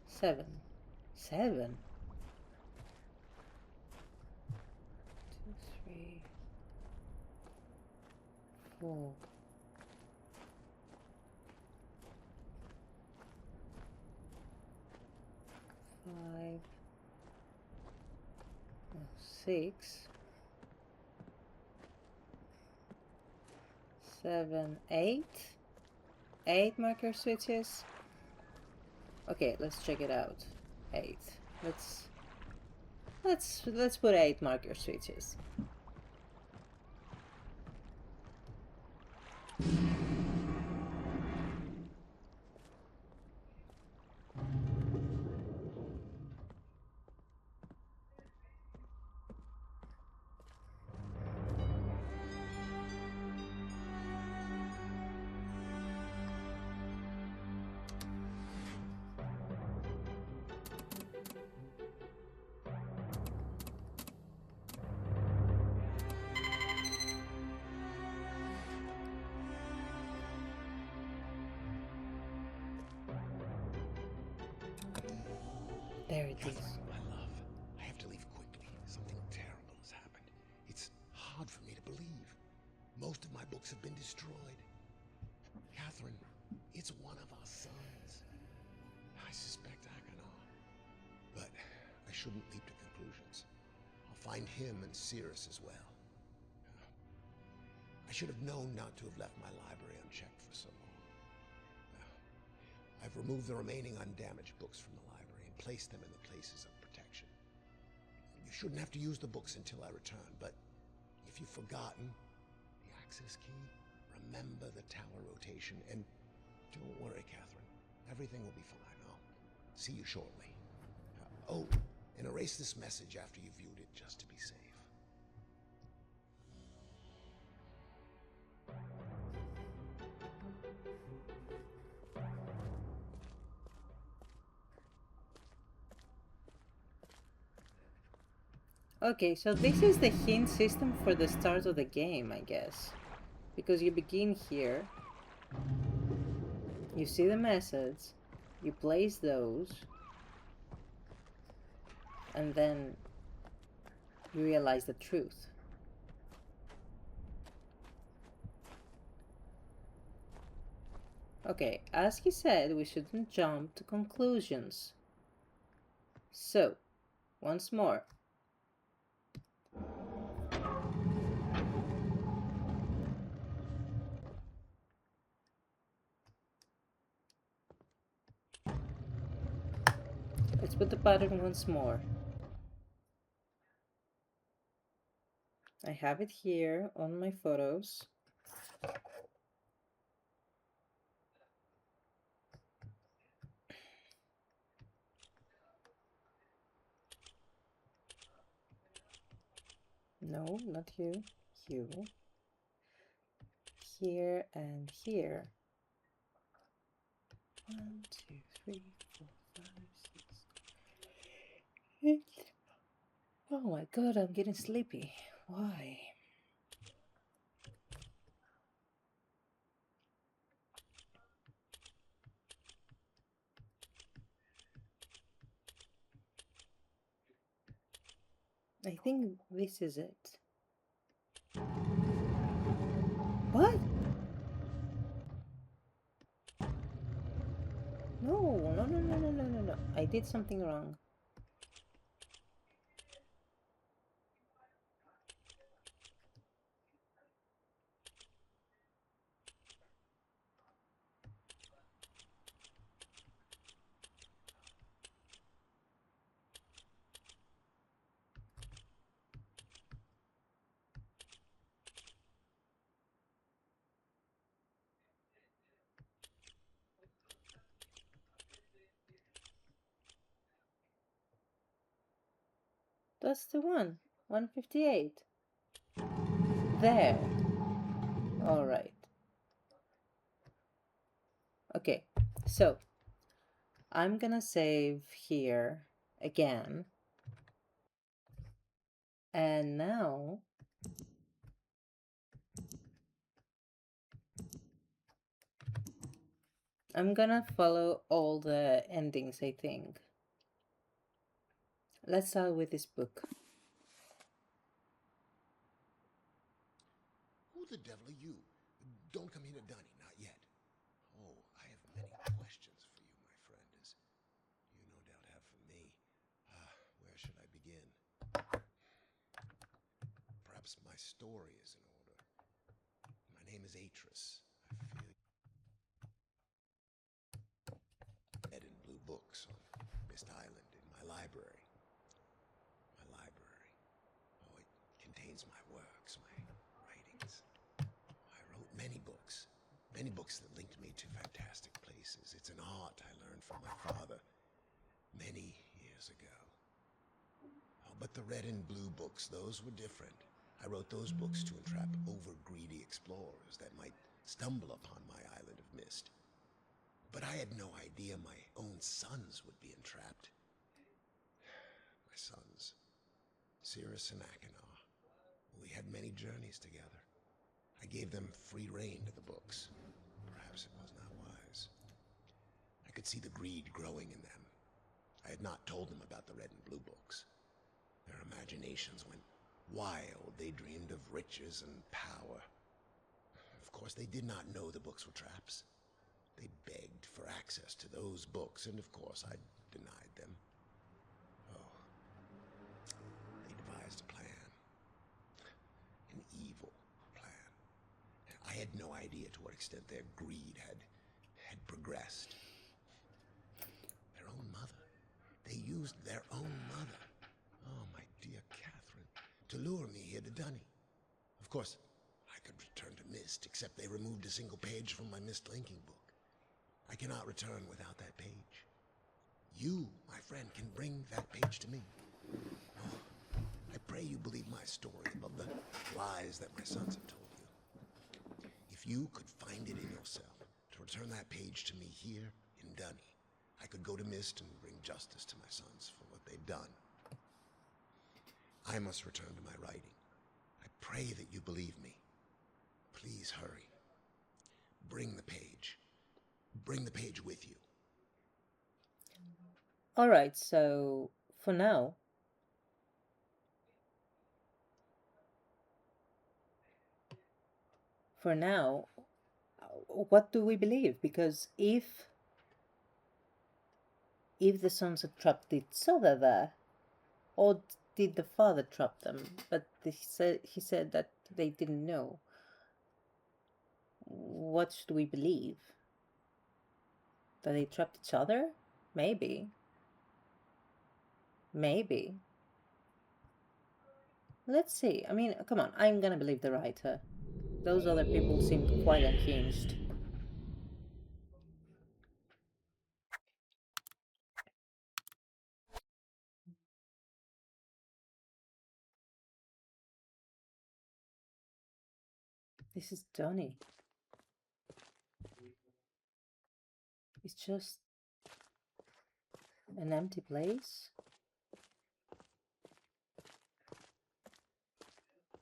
Speaker 1: 7. 7. 2, 3, 4. 5, 6, 7, 8. 8 marker switches. Okay, let's check it out. 8. Let's put 8 marker switches. There it is.
Speaker 3: Catherine, my love, I have to leave quickly. Something terrible has happened. It's hard for me to believe. Most of my books have been destroyed. Catherine, it's one of our sons. I suspect Achenar. But I shouldn't leap to conclusions. I'll find him and Cirrus as well. I should have known not to have left my library unchecked for so long. I've removed the remaining undamaged books from the library and placed them in the places of protection. You shouldn't have to use the books until I return, but if you've forgotten the access key, remember the tower rotation, and don't worry, Catherine. Everything will be fine. I'll see you shortly. Oh, and erase this message after you've viewed it, just to be safe.
Speaker 1: Okay, so this is the hint system for the start of the game, I guess. Because you begin here, you see the message, you place those, and then you realize the truth. Okay, as he said, we shouldn't jump to conclusions. So, once more. Let's put the pattern once more. I have it here on my photos. No, not you. You. Here and here. 1, 2, 3, 4, 5, 6, 8. Oh my god, I'm getting sleepy. Why? I think this is it. What? No. I did something wrong. That's the one. 158. There. Alright. Okay, so I'm gonna save here again. And now I'm gonna follow all the endings, I think. Let's start with this book.
Speaker 3: Who the devil are you? Don't come here to Dunny, not yet. Oh, I have many questions for you, my friend, as you no doubt have for me. Where should I begin? Perhaps my story is in order. My name is Atrus. I feel red and blue books on Myst Island in my library. My library. Oh, it contains my works, my writings. I wrote many books that linked me to fantastic places. It's an art I learned from my father many years ago. Oh, but the red and blue books, those were different. I wrote those books to entrap over-greedy explorers that might stumble upon my island of Myst. But I had no idea my own sons would be entrapped. My sons, Cirrus and Achenar. We had many journeys together. I gave them free rein to the books. Perhaps it was not wise. I could see the greed growing in them. I had not told them about the red and blue books. Their imaginations went wild. They dreamed of riches and power. Of course, they did not know the books were traps. They begged for access to those books, and of course I denied them. Oh, they devised a plan. An evil plan. I had no idea to what extent their greed had progressed. Their own mother. They used their own mother. Oh, my dear Catherine, to lure me here to Dunny. Of course, I could return to Myst, except they removed a single page from my Myst linking book. I cannot return without that page. You, my friend, can bring that page to me. Oh, I pray you believe my story above the lies that my sons have told you. If you could find it in yourself to return that page to me here in Dunny, I could go to Myst and bring justice to my sons for what they've done. I must return to my writing. I pray that you believe me. Please hurry. Bring the page. Bring the page with you.
Speaker 1: Alright, so for now, what do we believe? Because if the sons had trapped the Zelda there, or did the father trap them? But he said that they didn't know. What should we believe? That they trapped each other? Maybe. Maybe. Let's see. I mean, come on, I'm gonna believe the writer. Those other people seemed quite unhinged. This is Donny. It's just an empty place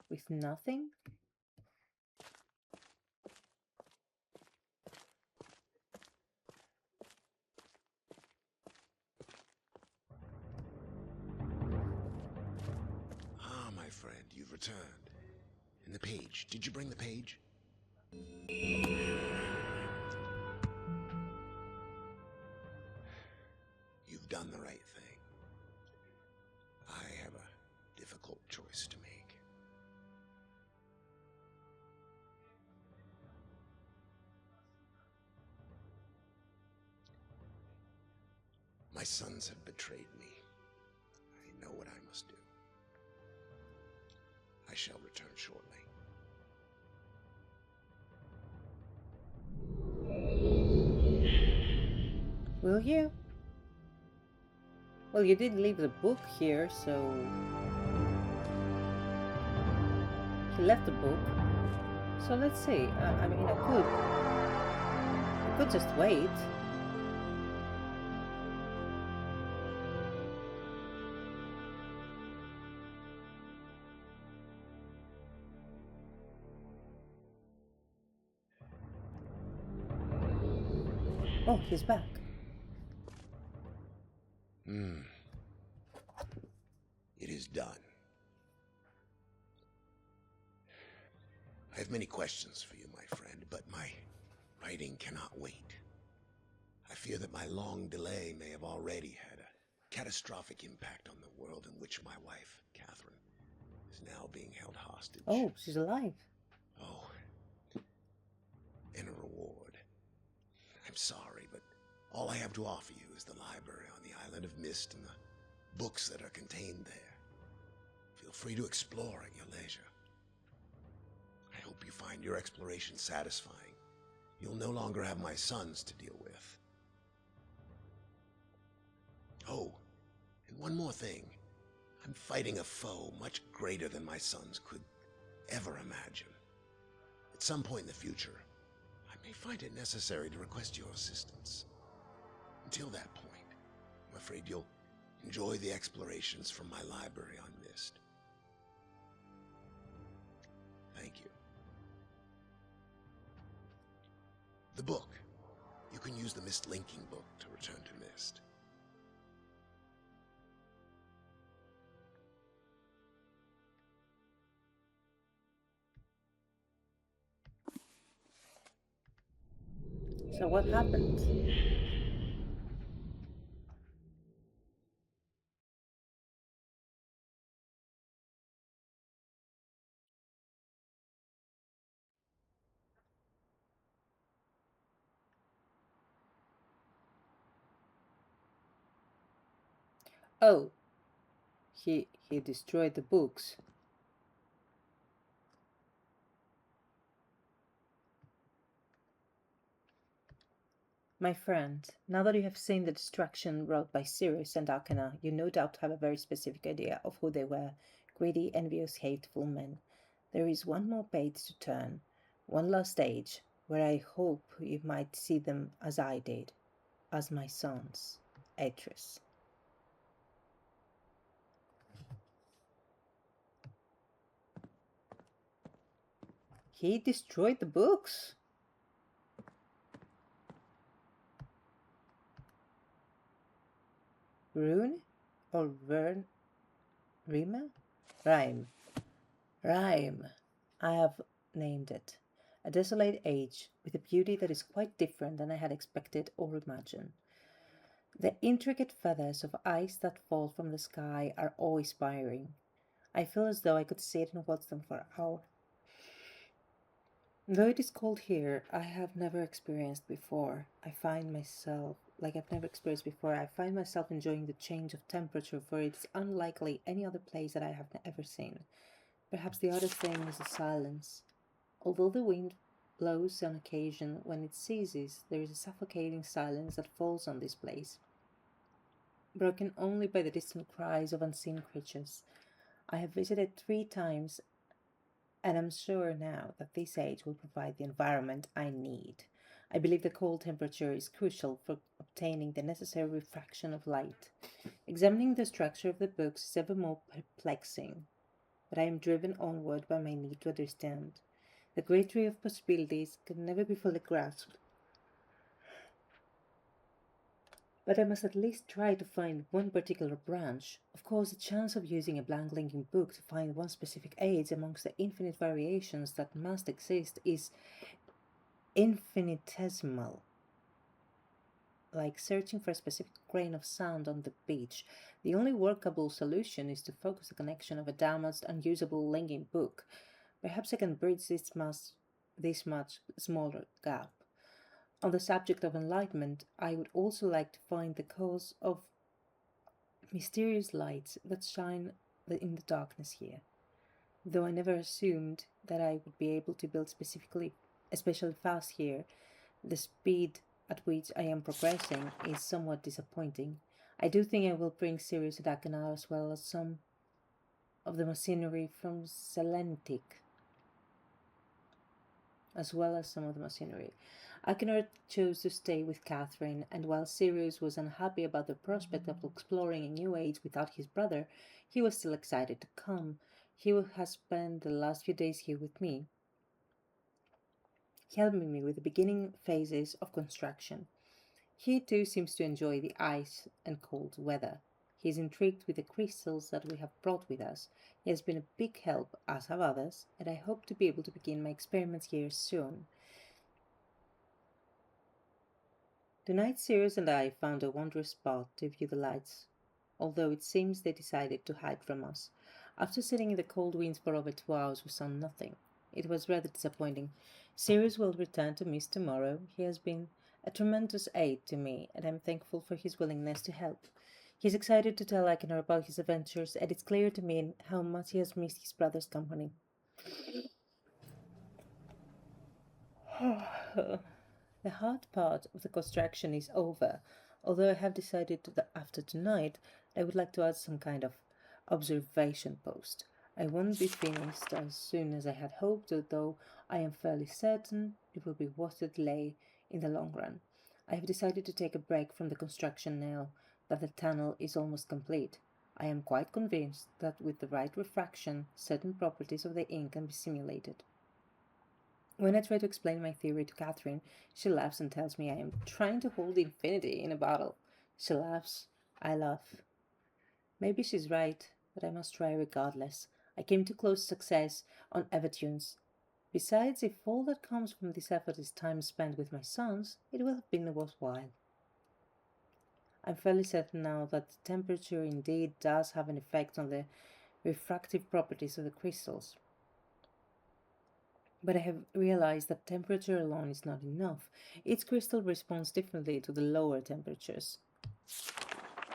Speaker 1: with nothing.
Speaker 3: Ah, my friend, you've returned. And the page. Did you bring the page? You've done the right thing. I have a difficult choice to make. My sons have betrayed me. I know what I must do. I shall return shortly.
Speaker 1: Will you? Well, you did leave the book here, so... He left the book. So let's see. I mean, I could just wait. Oh, he's back.
Speaker 3: It is done. I have many questions for you, my friend, but my writing cannot wait. I fear that my long delay may have already had a catastrophic impact on the world in which my wife, Catherine, is now being held hostage.
Speaker 1: Oh, she's alive.
Speaker 3: Oh, and a reward. I'm sorry, but all I have to offer you is the library on the island of Myst and the books that are contained there. Feel free to explore at your leisure. I hope you find your exploration satisfying. You'll no longer have my sons to deal with. Oh, and one more thing. I'm fighting a foe much greater than my sons could ever imagine. At some point in the future, I may find it necessary to request your assistance. Until that point, I'm afraid you'll enjoy the explorations from my library on Myst. Thank you. The book. You can use the Myst linking book to return to Myst.
Speaker 1: So what happened? Oh, he destroyed the books. My friend, now that you have seen the destruction wrought by Sirius and Arcana, you no doubt have a very specific idea of who they were. Greedy, envious, hateful men. There is one more page to turn, one last age, where I hope you might see them as I did, as my sons. Atrus. He destroyed the books? Rune? Or Vern? Rime? Rime. Rime. I have named it. A desolate age with a beauty that is quite different than I had expected or imagined. The intricate feathers of ice that fall from the sky are awe-inspiring. I feel as though I could sit and watch them for hours. Though it is cold here, I have never experienced before. I find myself enjoying the change of temperature, for it is unlikely any other place that I have ever seen. Perhaps the other thing is the silence. Although the wind blows on occasion, when it ceases, there is a suffocating silence that falls on this place, broken only by the distant cries of unseen creatures. I have visited 3 times, and am sure now that this age will provide the environment I need. I believe the cold temperature is crucial for obtaining the necessary refraction of light. Examining the structure of the books is ever more perplexing, but I am driven onward by my need to understand. The great tree of possibilities can never be fully grasped, but I must at least try to find one particular branch. Of course, the chance of using a blank linking book to find one specific age amongst the infinite variations that must exist is infinitesimal. Like searching for a specific grain of sand on the beach, the only workable solution is to focus the connection of a damaged, unusable linking book. Perhaps I can bridge this much smaller gap. On the subject of enlightenment, I would also like to find the cause of mysterious lights that shine in the darkness here. Though I never assumed that I would be able to build especially fast here, the speed at which I am progressing is somewhat disappointing. I do think I will bring Sirius and Akana as well as some of the machinery from Selenitic, as well as some of the machinery. Akenor chose to stay with Catherine, and while Sirius was unhappy about the prospect of exploring a new age without his brother, he was still excited to come. He has spent the last few days here with me, helping me with the beginning phases of construction. He too seems to enjoy the ice and cold weather. He is intrigued with the crystals that we have brought with us. He has been a big help, as have others, and I hope to be able to begin my experiments here soon. Tonight Sirius and I found a wondrous spot to view the lights, although it seems they decided to hide from us. After sitting in the cold winds for over 2 hours, we saw nothing. It was rather disappointing. Sirius will return to Myst tomorrow. He has been a tremendous aid to me, and I'm thankful for his willingness to help. He's excited to tell Akener about his adventures, and it's clear to me how much he has missed his brother's company. The hard part of the construction is over, although I have decided that after tonight I would like to add some kind of observation post. I won't be finished as soon as I had hoped, although I am fairly certain it will be worth the delay in the long run. I have decided to take a break from the construction now that the tunnel is almost complete. I am quite convinced that with the right refraction, certain properties of the ink can be simulated. When I try to explain my theory to Catherine, she laughs and tells me I am trying to hold infinity in a bottle. She laughs. I laugh. Maybe she's right, but I must try regardless. I came to close success on Evertunes, Besides, if all that comes from this effort is time spent with my sons, it will have been worthwhile. I'm fairly certain now that the temperature indeed does have an effect on the refractive properties of the crystals. But I have realized that temperature alone is not enough. Each crystal responds differently to the lower temperatures,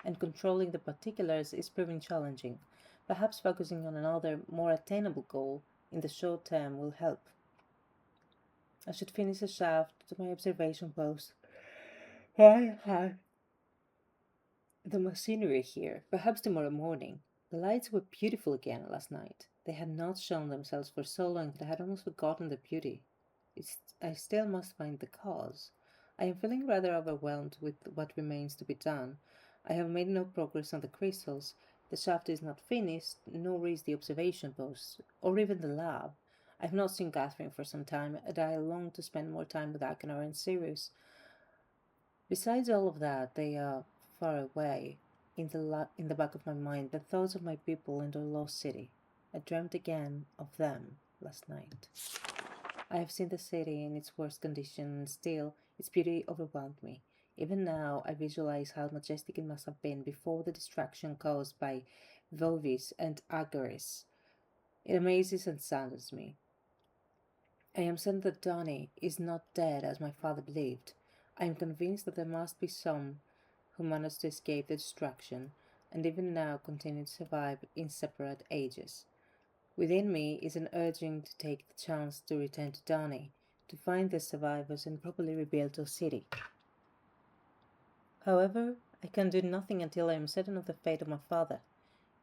Speaker 1: and controlling the particulars is proving challenging. Perhaps focusing on another, more attainable goal in the short term will help. I should finish a shaft to my observation post. I have the machinery here, perhaps tomorrow morning. The lights were beautiful again last night. They had not shown themselves for so long that I had almost forgotten their beauty. I still must find the cause. I am feeling rather overwhelmed with what remains to be done. I have made no progress on the crystals. The shaft is not finished, nor is the observation post, or even the lab. I have not seen Catherine for some time, and I long to spend more time with Achenar and Sirius. Besides all of that, they are far away. In the back of my mind, the thoughts of my people and our lost city. I dreamt again of them last night. I have seen the city in its worst condition, and still its beauty overwhelmed me. Even now, I visualize how majestic it must have been before the distraction caused by Vovis and Agaris. It amazes and saddens me. I am certain that Donny is not dead as my father believed. I am convinced that there must be some who managed to escape the destruction, and even now continue to survive in separate ages. Within me is an urging to take the chance to return to Donny, to find the survivors and properly rebuild our city. However, I can do nothing until I am certain of the fate of my father.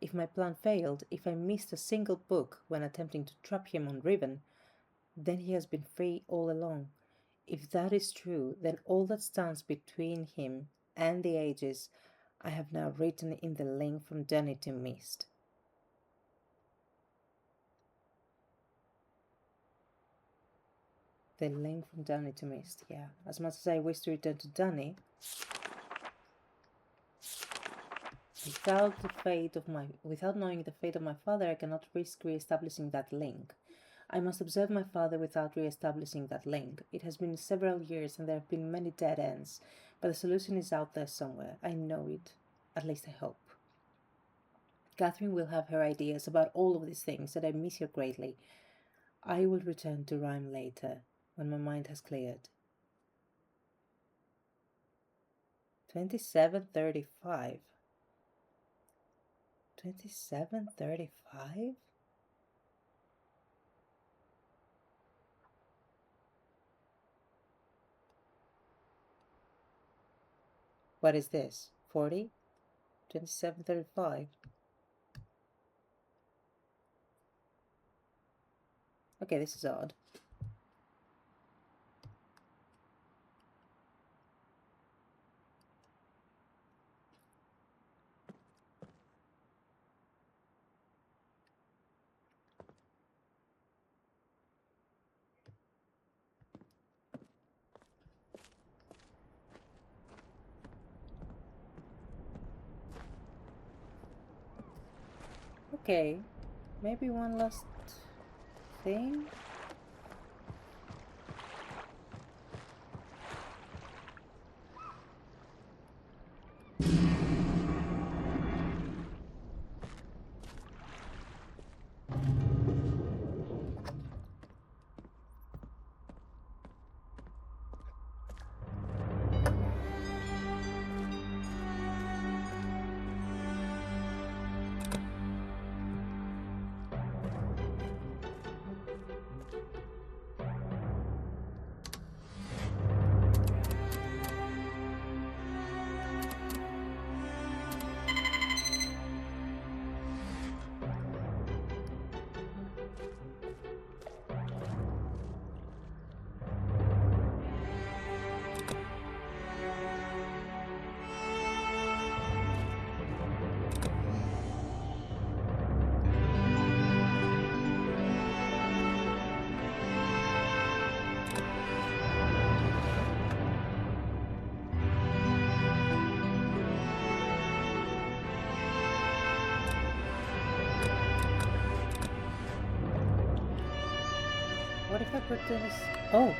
Speaker 1: If my plan failed, if I missed a single book when attempting to trap him on Riven, then he has been free all along. If that is true, then all that stands between him and the ages I have now written in the link from Dunny to Myst. The link from Dunny to Myst, yeah. As much as I wish to return to Dunny, without knowing the fate of my father, I cannot risk re-establishing that link. I must observe my father without re-establishing that link. It has been several years and there have been many dead ends, but the solution is out there somewhere. I know it. At least I hope. Catherine will have her ideas about all of these things, and I miss her greatly. I will return to Rime later, when my mind has cleared. 27:35. 27:35? What is this? 40? 27:35. Okay, this is odd. Okay, maybe one last thing? if I put this? Oh.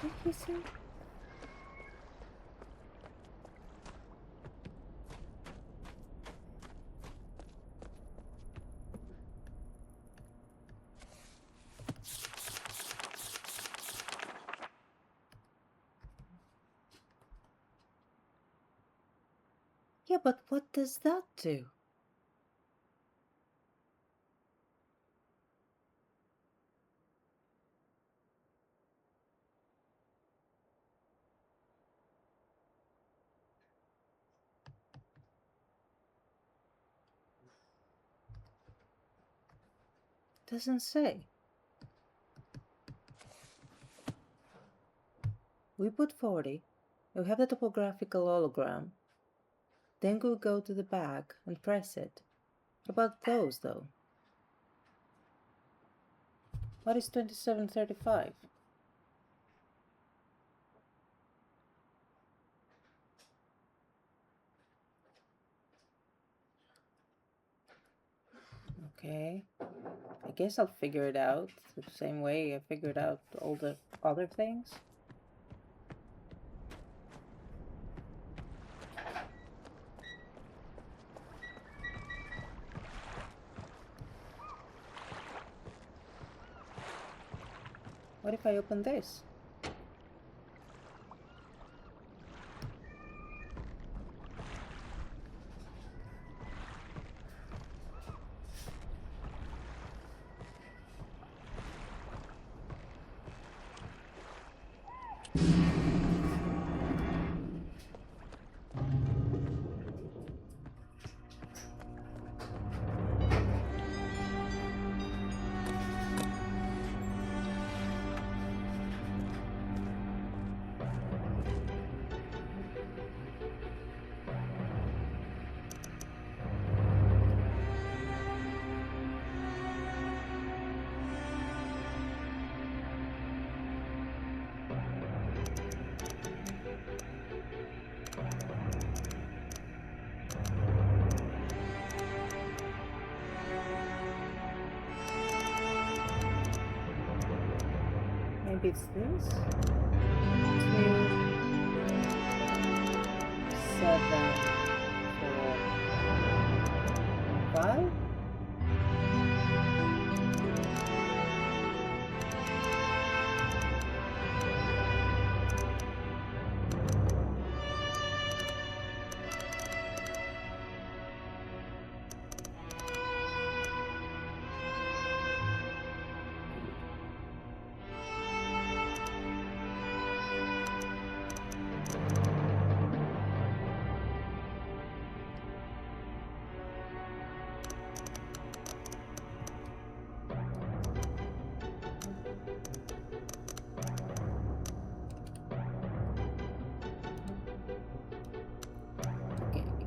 Speaker 1: What did he say? Yeah, but what does that do? Doesn't say. We put 40. We have the topographical hologram. Then we go to the bag and press it. What about those, though? What is 2735? Okay. I guess I'll figure it out the same way I figured out all the other things. What if I open this? Maybe it's this? 2, 7, 4, 5?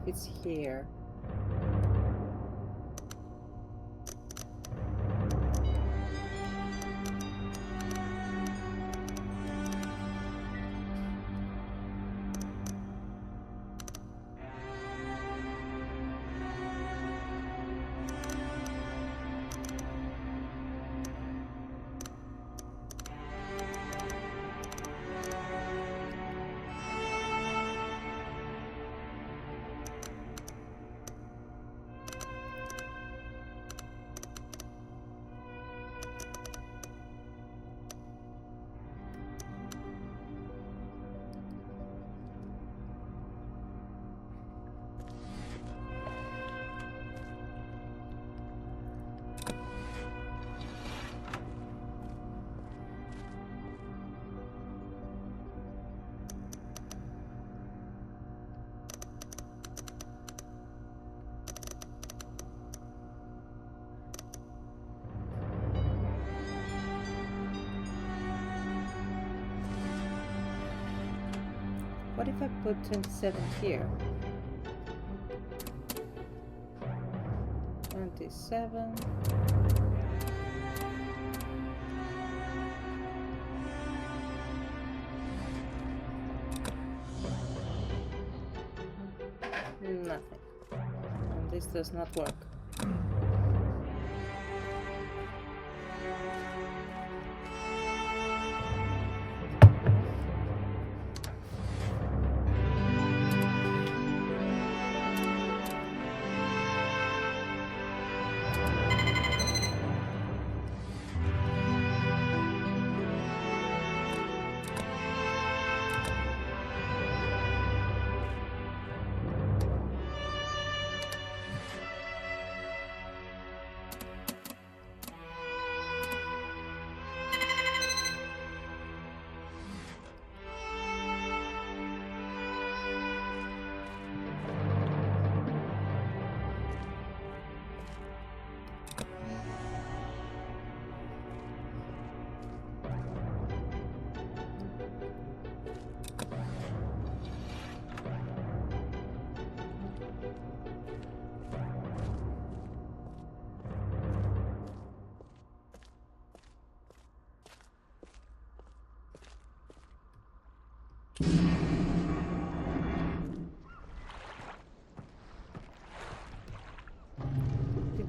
Speaker 1: It's here. What if I put 27 here? 27. Nothing. And this does not work.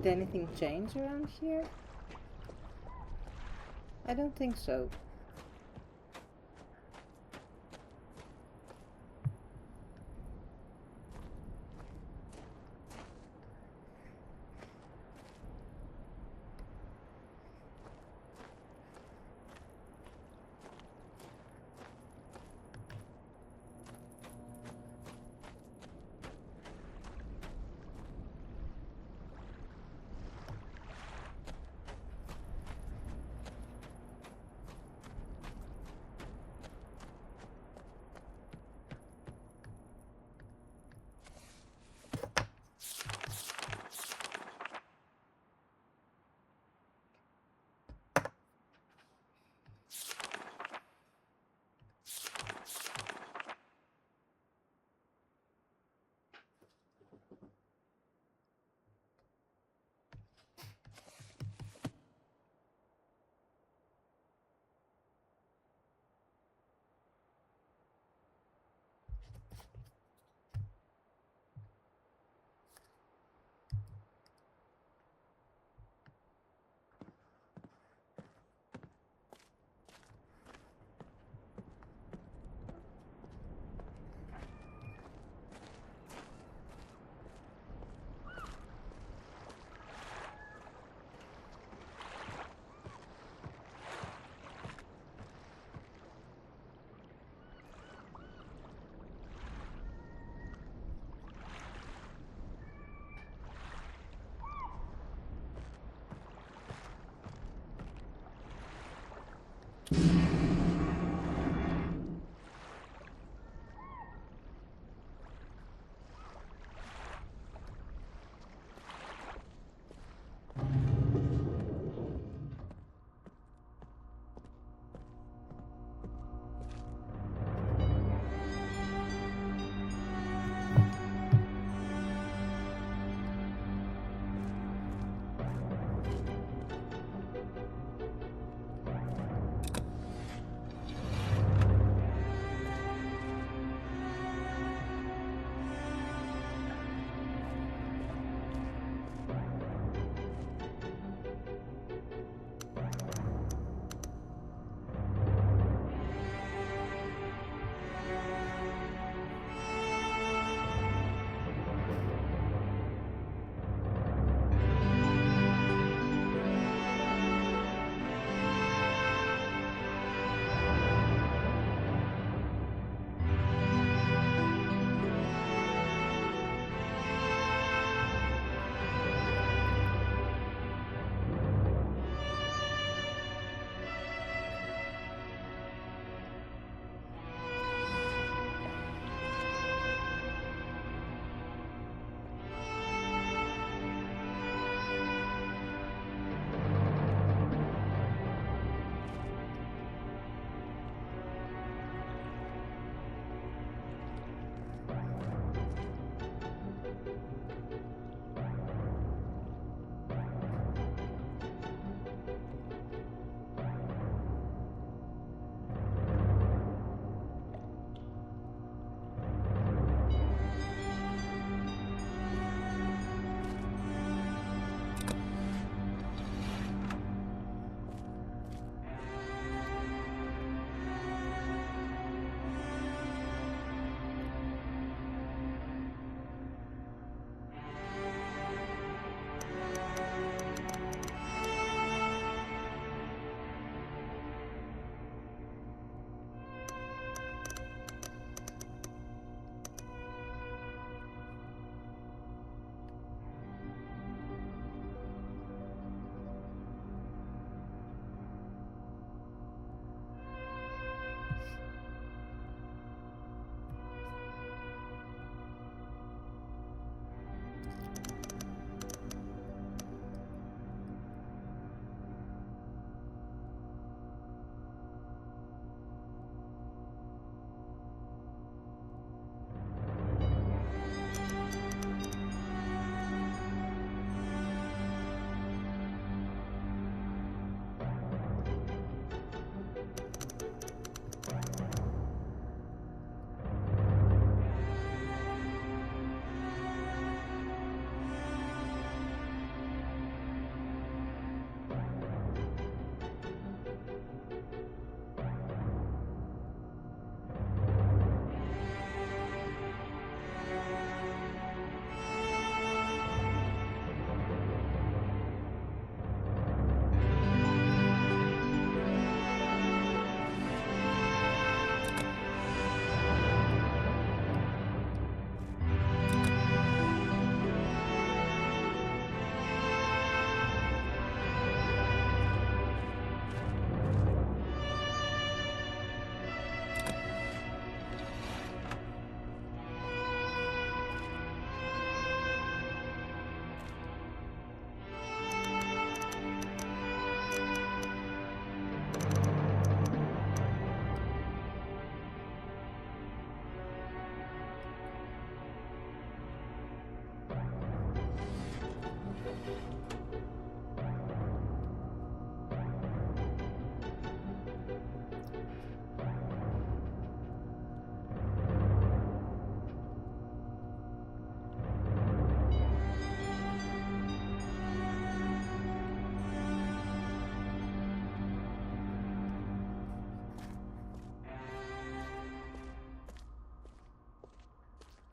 Speaker 1: Did anything change around here? I don't think so.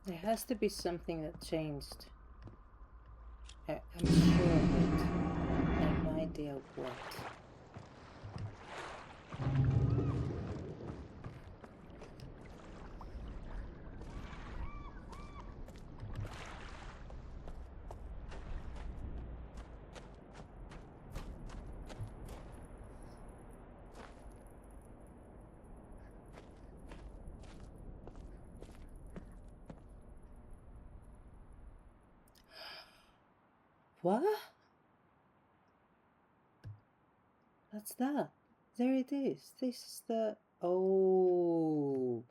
Speaker 1: There has to be something that changed. I'm sure of it. I have no idea what. What? What's that? There it is. This is the... Oh.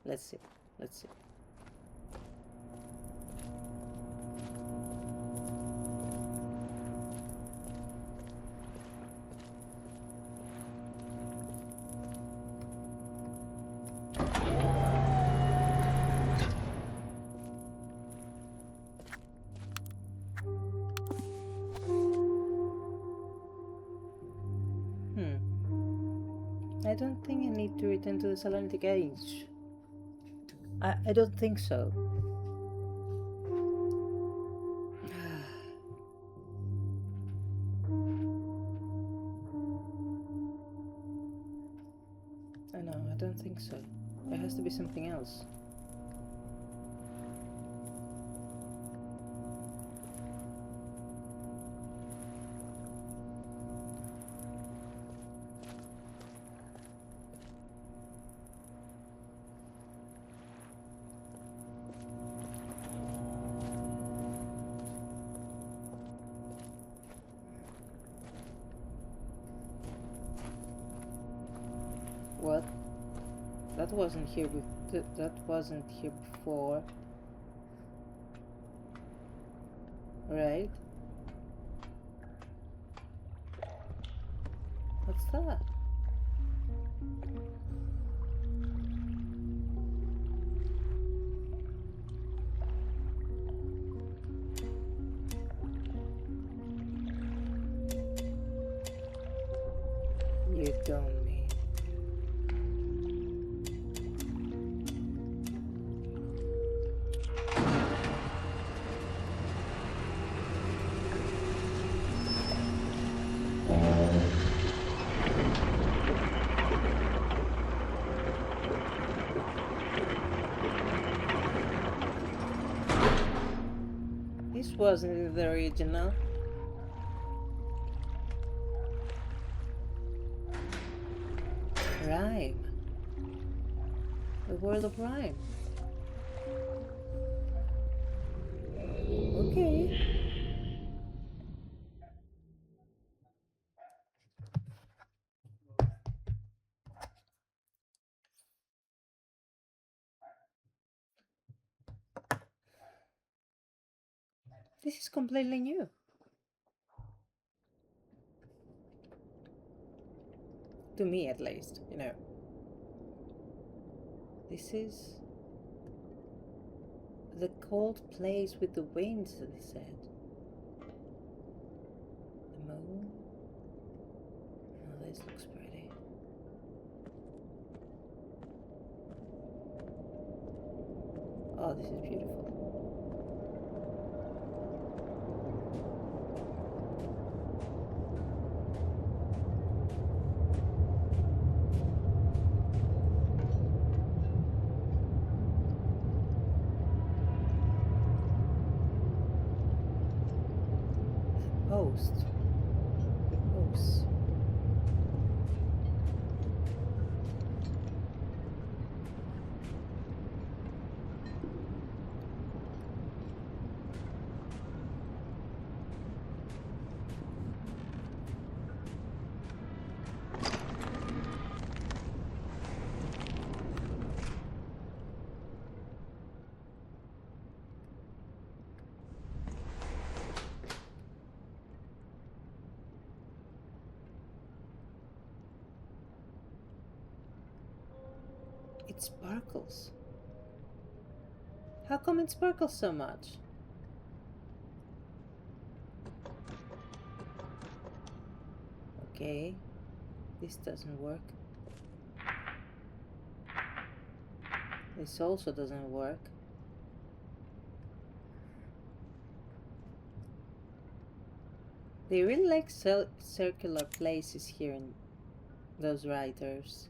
Speaker 1: Let's see. Let's see. I don't think I need to return to the Selenitic Age. I don't think so. I don't think so. There has to be something else. What? That wasn't here. That wasn't here before, right? What's that? You don't mean. This wasn't the original. Rime. The world of Rime. Okay. This is completely new. To me, at least, you know. This is the cold place with the winds, they said. The moon. Oh, this looks pretty. Oh, this is beautiful. Post. Post. It sparkles. How come it sparkles so much? Okay, this doesn't work. This also doesn't work. They really like circular places here in those writers.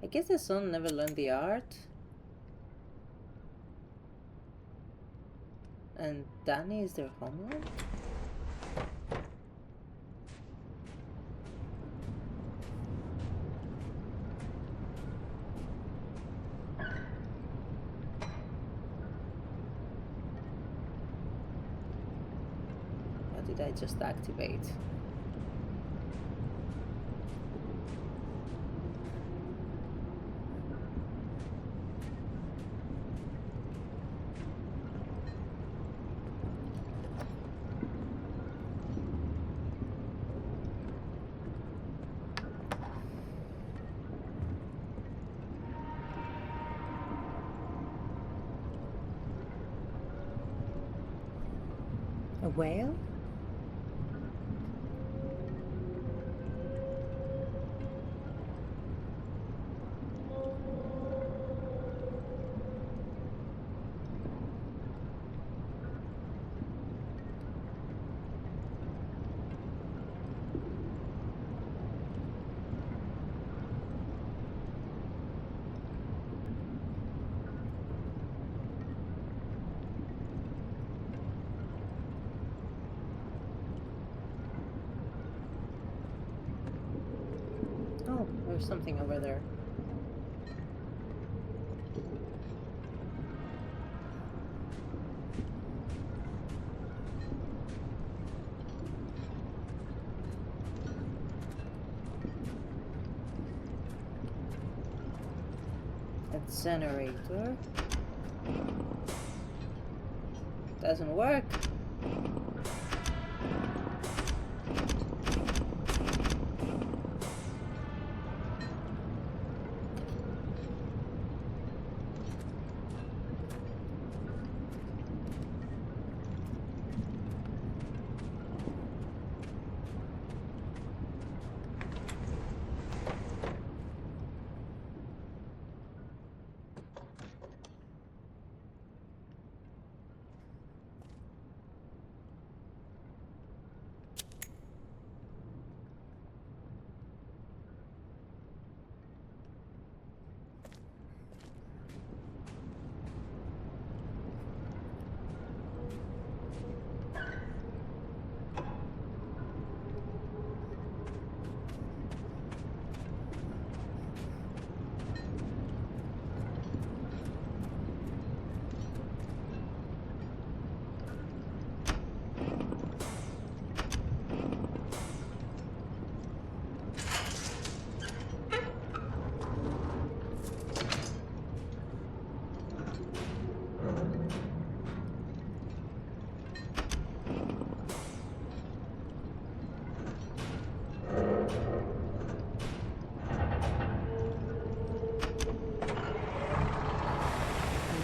Speaker 1: I guess the son never learned the art. And Danny is their homeland? What did I just activate? A whale? Oh, there's something over there. A generator. Doesn't work.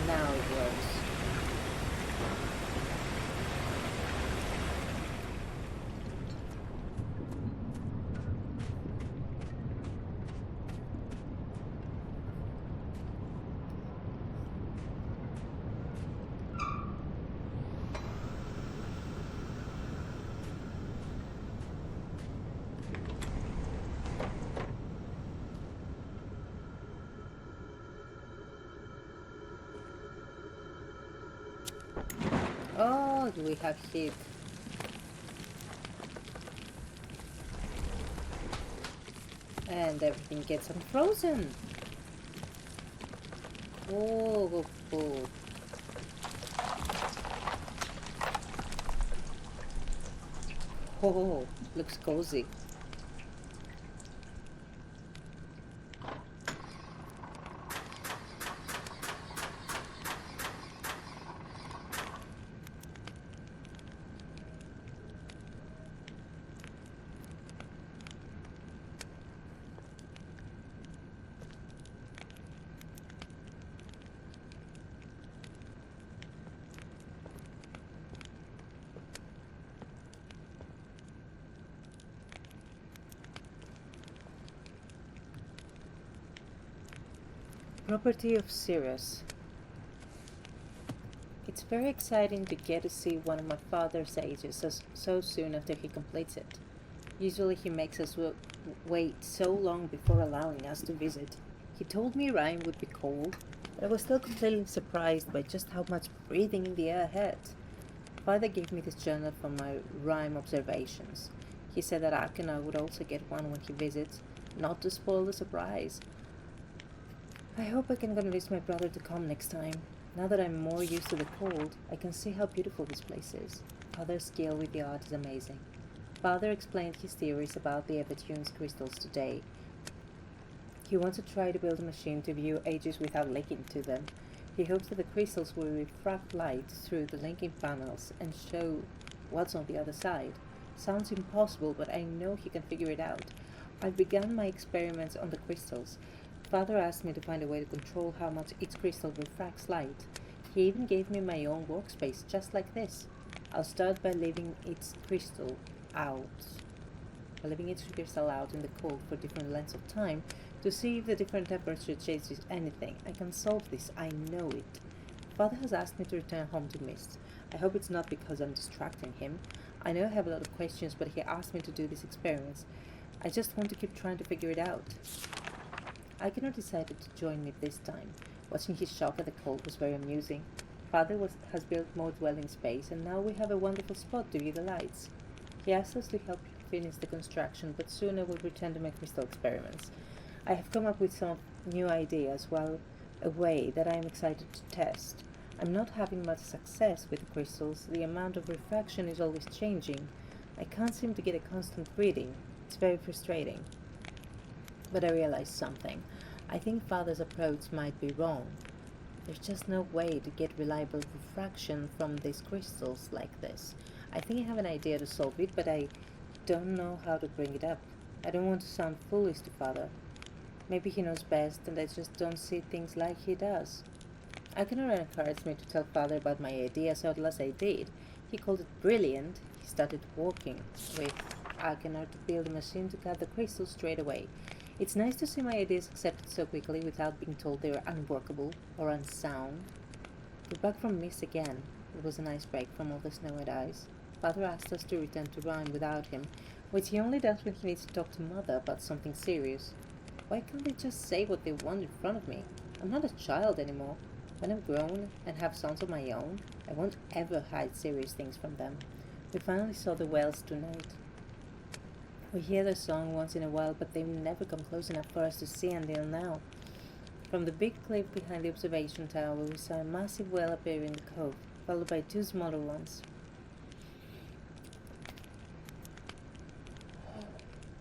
Speaker 1: Now it works. Oh, we have heat. And everything gets unfrozen. Oh, oh. Oh, looks cozy. Property of Sirius. It's very exciting to get to see one of my father's ages so soon after he completes it. Usually he makes us wait so long before allowing us to visit. He told me Rime would be cold, but I was still completely surprised by just how much breathing in the air had. Father gave me this journal for my Rime observations. He said that Akina would also get one when he visits, not to spoil the surprise. I hope I can convince my brother to come next time. Now that I'm more used to the cold, I can see how beautiful this place is. Father's skill with the art is amazing. Father explained his theories about the Evertune's crystals today. He wants to try to build a machine to view ages without linking to them. He hopes that the crystals will refract light through the linking panels and show what's on the other side. Sounds impossible, but I know he can figure it out. I've begun my experiments on the crystals. Father asked me to find a way to control how much each crystal refracts light. He even gave me my own workspace, just like this. I'll start by leaving its crystal out in the cold for different lengths of time to see if the different temperature changes anything. I can solve this, I know it. Father has asked me to return home to Myst. I hope it's not because I'm distracting him. I know I have a lot of questions, but he asked me to do these experiments. I just want to keep trying to figure it out. Akener decided to join me this time. Watching his shock at the cold was very amusing. Father has built more dwelling space, and now we have a wonderful spot to view the lights. He asked us to help finish the construction, but soon I will return to my crystal experiments. I have come up with some new ideas, while a way that I am excited to test. I'm not having much success with the crystals. The amount of refraction is always changing. I can't seem to get a constant reading. It's very frustrating. But I realized something. I think Father's approach might be wrong. There's just no way to get reliable refraction from these crystals like this. I think I have an idea to solve it, but I don't know how to bring it up. I don't want to sound foolish to Father. Maybe he knows best and I just don't see things like he does. Akener encouraged me to tell Father about my idea, so at last I did. He called it brilliant. He started working with Akener to build a machine to cut the crystals straight away. It's nice to see my ideas accepted so quickly without being told they were unworkable or unsound. We're back from Myst again. It was a nice break from all the snow and ice. Father asked us to return to Rime without him, which he only does when he needs to talk to Mother about something serious. Why can't they just say what they want in front of me? I'm not a child anymore. When I'm grown and have sons of my own, I won't ever hide serious things from them. We finally saw the whales tonight. We hear their song once in a while, but they've never come close enough for us to see until now. From the big cliff behind the observation tower, we saw a massive whale appear in the cove, followed by two smaller ones.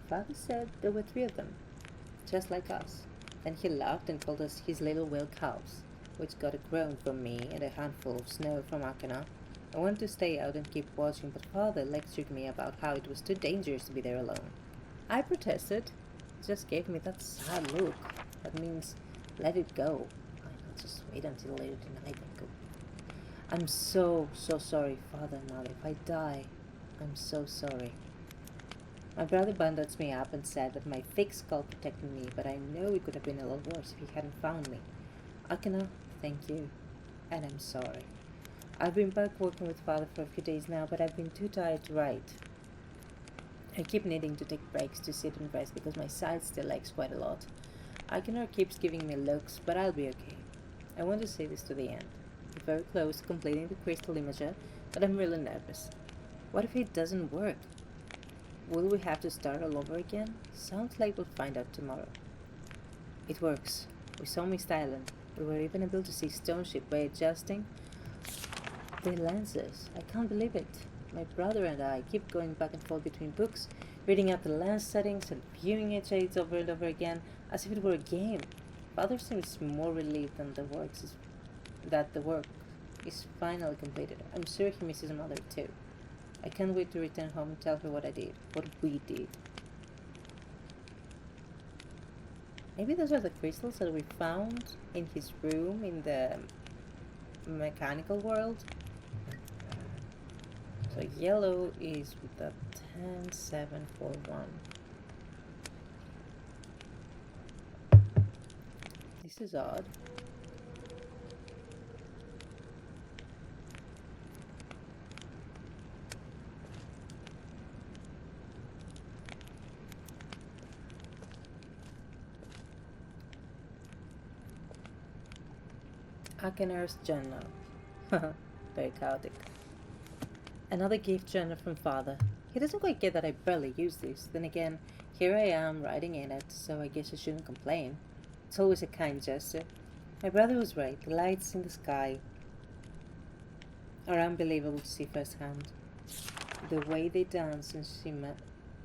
Speaker 1: Father said there were 3 of them, just like us. Then he laughed and called us his little whale calves, which got a groan from me and a handful of snow from Akener. I wanted to stay out and keep watching, but Father lectured me about how it was too dangerous to be there alone. I protested. He just gave me that sad look. That means, let it go. I'll just wait until later tonight and go. I'm so sorry, Father and Mother. If I die, I'm so sorry. My brother bandaged me up and said that my thick skull protected me, but I know it could have been a lot worse if he hadn't found me. Akener, thank you. And I'm sorry. I've been back working with Father for a few days now, but I've been too tired to write. I keep needing to take breaks to sit and rest because my side still aches quite a lot. Akener keeps giving me looks, but I'll be okay. I want to see this to the end. I'm very close to completing the crystal imager, but I'm really nervous. What if it doesn't work? Will we have to start all over again? Sounds like we'll find out tomorrow. It works. We saw Myst Island. We were even able to see Stone Ship by adjusting the lenses. I can't believe it. My brother and I keep going back and forth between books, reading out the lens settings and viewing each shades over and over again, as if it were a game. Father seems more relieved than the work is finally completed. I'm sure he misses Mother too. I can't wait to return home and tell her what we did. Maybe those are the crystals that we found in his room in the mechanical world. So yellow is with the 10741. This This is odd. Akener's journal. Very chaotic. Another gift journal from father. He doesn't quite get that I barely use this. Then again, here I am writing in it, so I guess I shouldn't complain. It's always a kind gesture. My brother was right. The lights in the sky are unbelievable to see firsthand. The way they dance and shimmer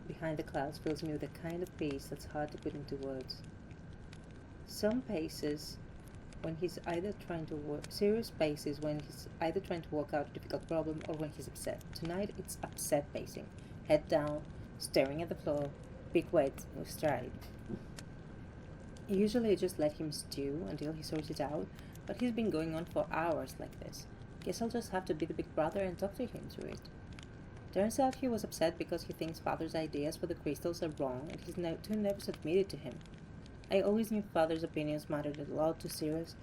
Speaker 1: behind the clouds fills me with a kind of peace that's hard to put into words. Some paces when he's either trying to work serious paces when he's either trying to work out a difficult problem or when he's upset. Tonight it's upset pacing. Head down, staring at the floor, big weight with stride. Usually I just let him stew until he sorts it out, but he's been going on for hours like this. Guess I'll just have to be the big brother and talk to him through it. Turns out he was upset because he thinks father's ideas for the crystals are wrong and he's too nervous to admit it to him. I always knew father's opinions mattered a lot to Sirius,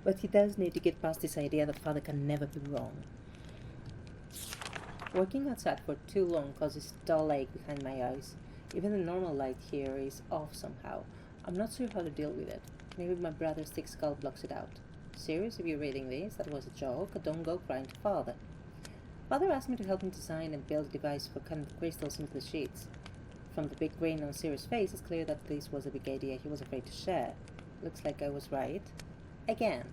Speaker 1: but he does need to get past this idea that father can never be wrong. Working outside for too long causes a dull ache behind my eyes. Even the normal light here is off somehow. I'm not sure how to deal with it. Maybe my brother's thick skull blocks it out. Sirius, if you're reading this, that was a joke. Don't go crying to father. Father asked me to help him design and build a device for cutting the crystals into the sheets. From the big grin on Sirius' face, it's clear that this was a big idea he was afraid to share. Looks like I was right. Again.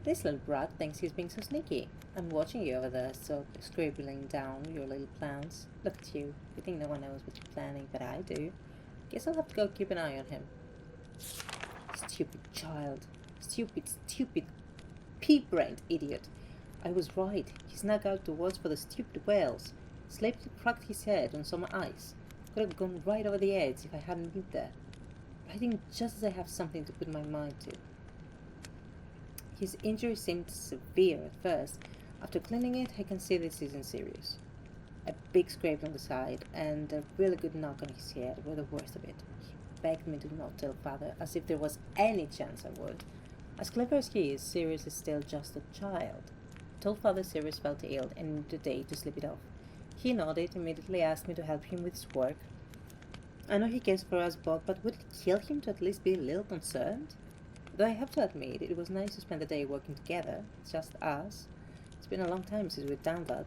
Speaker 1: This little brat thinks he's being so sneaky. I'm watching you over there, so scribbling down your little plans. Look at you. You think no one knows what you're planning, but I do. Guess I'll have to go keep an eye on him. Stupid child. Stupid, pea-brained idiot. I was right. He snuck out the words for the stupid whales. Slipped and cracked his head on some ice. Could have gone right over the edge if I hadn't been there. Writing just as I have something to put my mind to. His injury seemed severe at first. After cleaning it, I can see this isn't serious. A big scrape on the side and a really good knock on his head were the worst of it. He begged me to not tell father, as if there was any chance I would. As clever as he is, Sirius is still just a child. I told father Sirius felt ill and needed a day to sleep it off. He nodded, immediately asked me to help him with his work. I know he cares for us both, but would it kill him to at least be a little concerned? Though I have to admit, it was nice to spend the day working together, just us. It's been a long time since we've done that.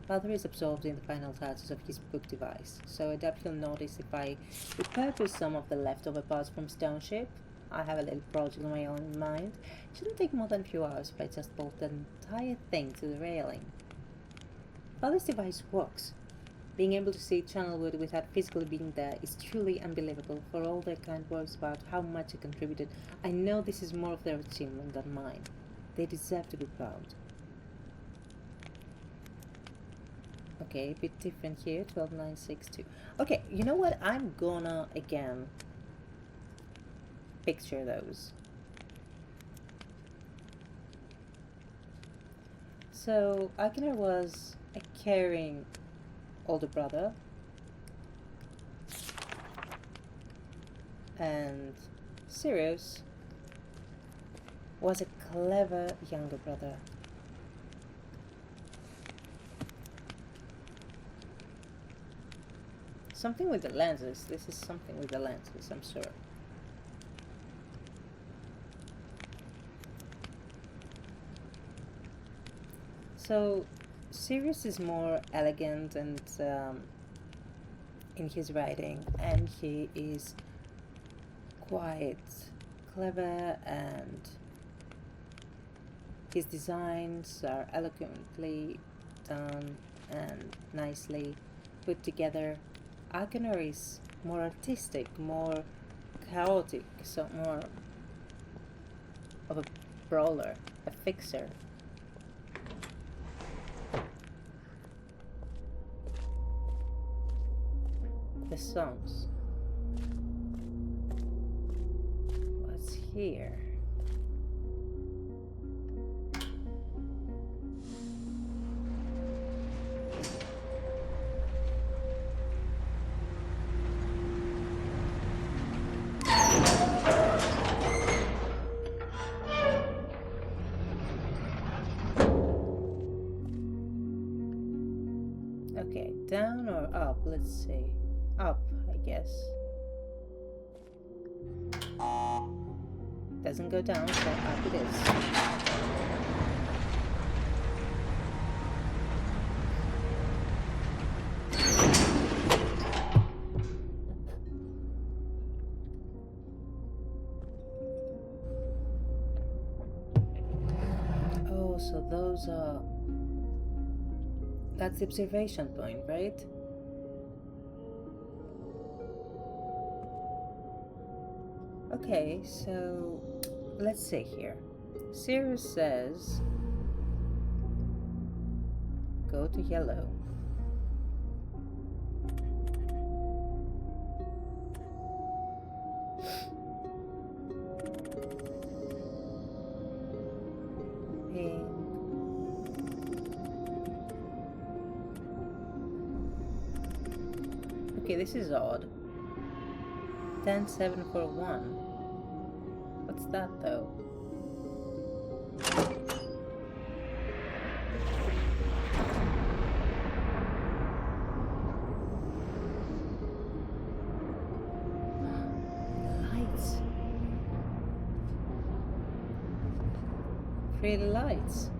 Speaker 1: Father is absorbed in the final touches of his book device, so I doubt he'll notice if I repurpose some of the leftover parts from Stone Ship. I have a little project of my own in mind. It shouldn't take more than a few hours if I just bolt the entire thing to the railing. Father's device works. Being able to see Channelwood without physically being there is truly unbelievable. For all their kind words about how much I contributed, I know this is more of their achievement than mine. They deserve to be proud. Okay, a bit different here, 12962. Okay, you know what? I'm gonna, again, picture those. So, Akiner was a caring older brother, and Sirius was a clever younger brother. Something with the lenses. This is something with the lenses, I'm sure. So, Sirius is more elegant and in his writing, and he is quite clever, and his designs are eloquently done and nicely put together. Akener is more artistic, more chaotic, so more of a brawler, a fixer. The songs. What's here? Okay, down or up? Let's see. Up, I guess. Doesn't go down, so up it is. Oh, so those are... That's the observation point, right? Okay, so let's see here. Sirius says go to yellow. Pink. Okay, this is odd. 10, 7 for 1. What's that though? Lights. Pretty lights.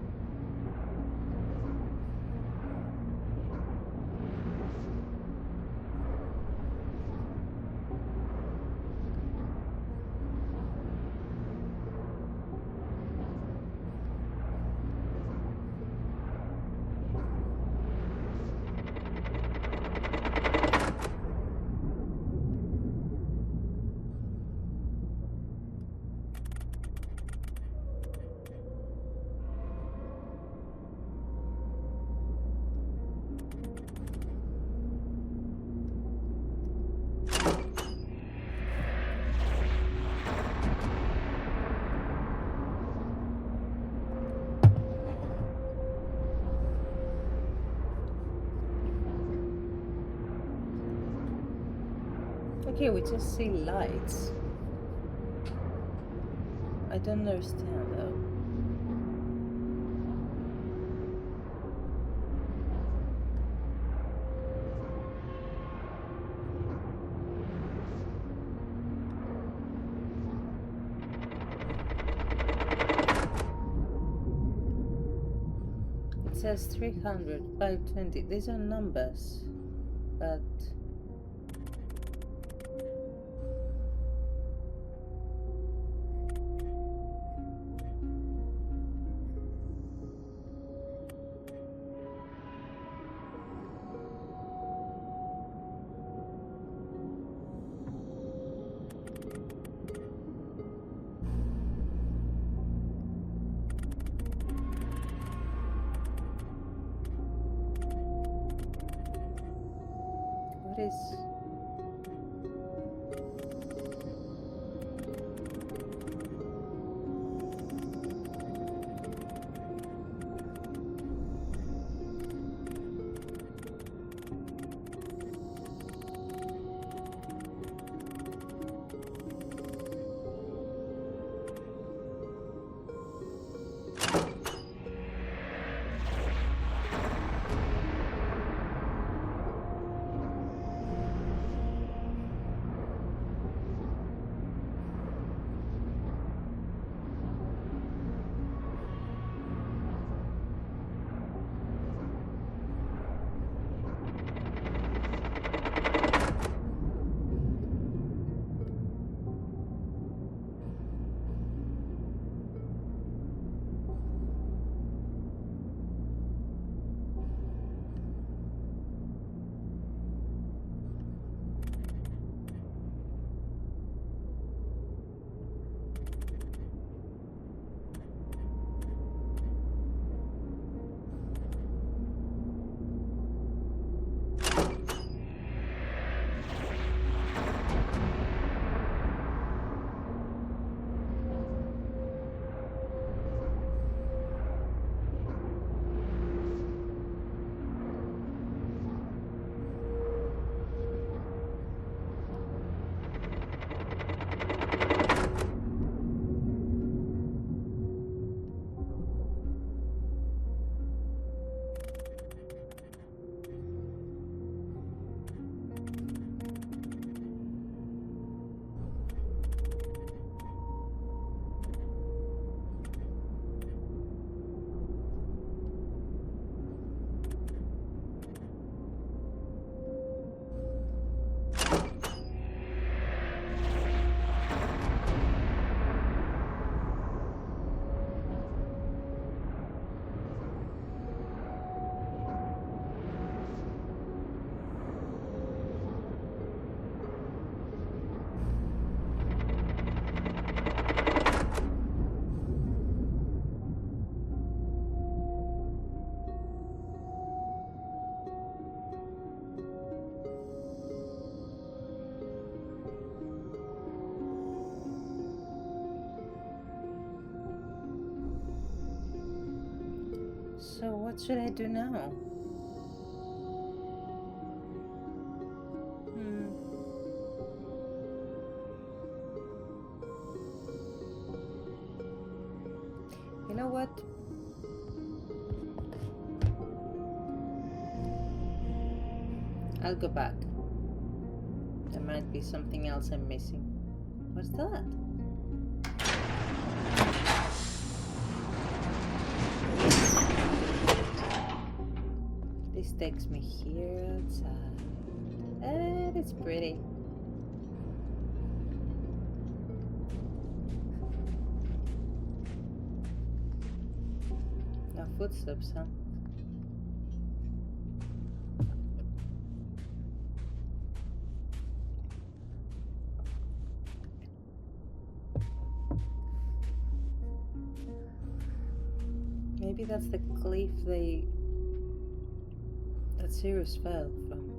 Speaker 1: Okay, we just see lights. I don't understand though. It says 300, 520. These are numbers, but what is... So what should I do now? You know what? I'll go back. There might be something else I'm missing. What's that? This takes me here outside. And it's pretty. No footsteps, huh? Maybe that's the cliff that Sirius fell from.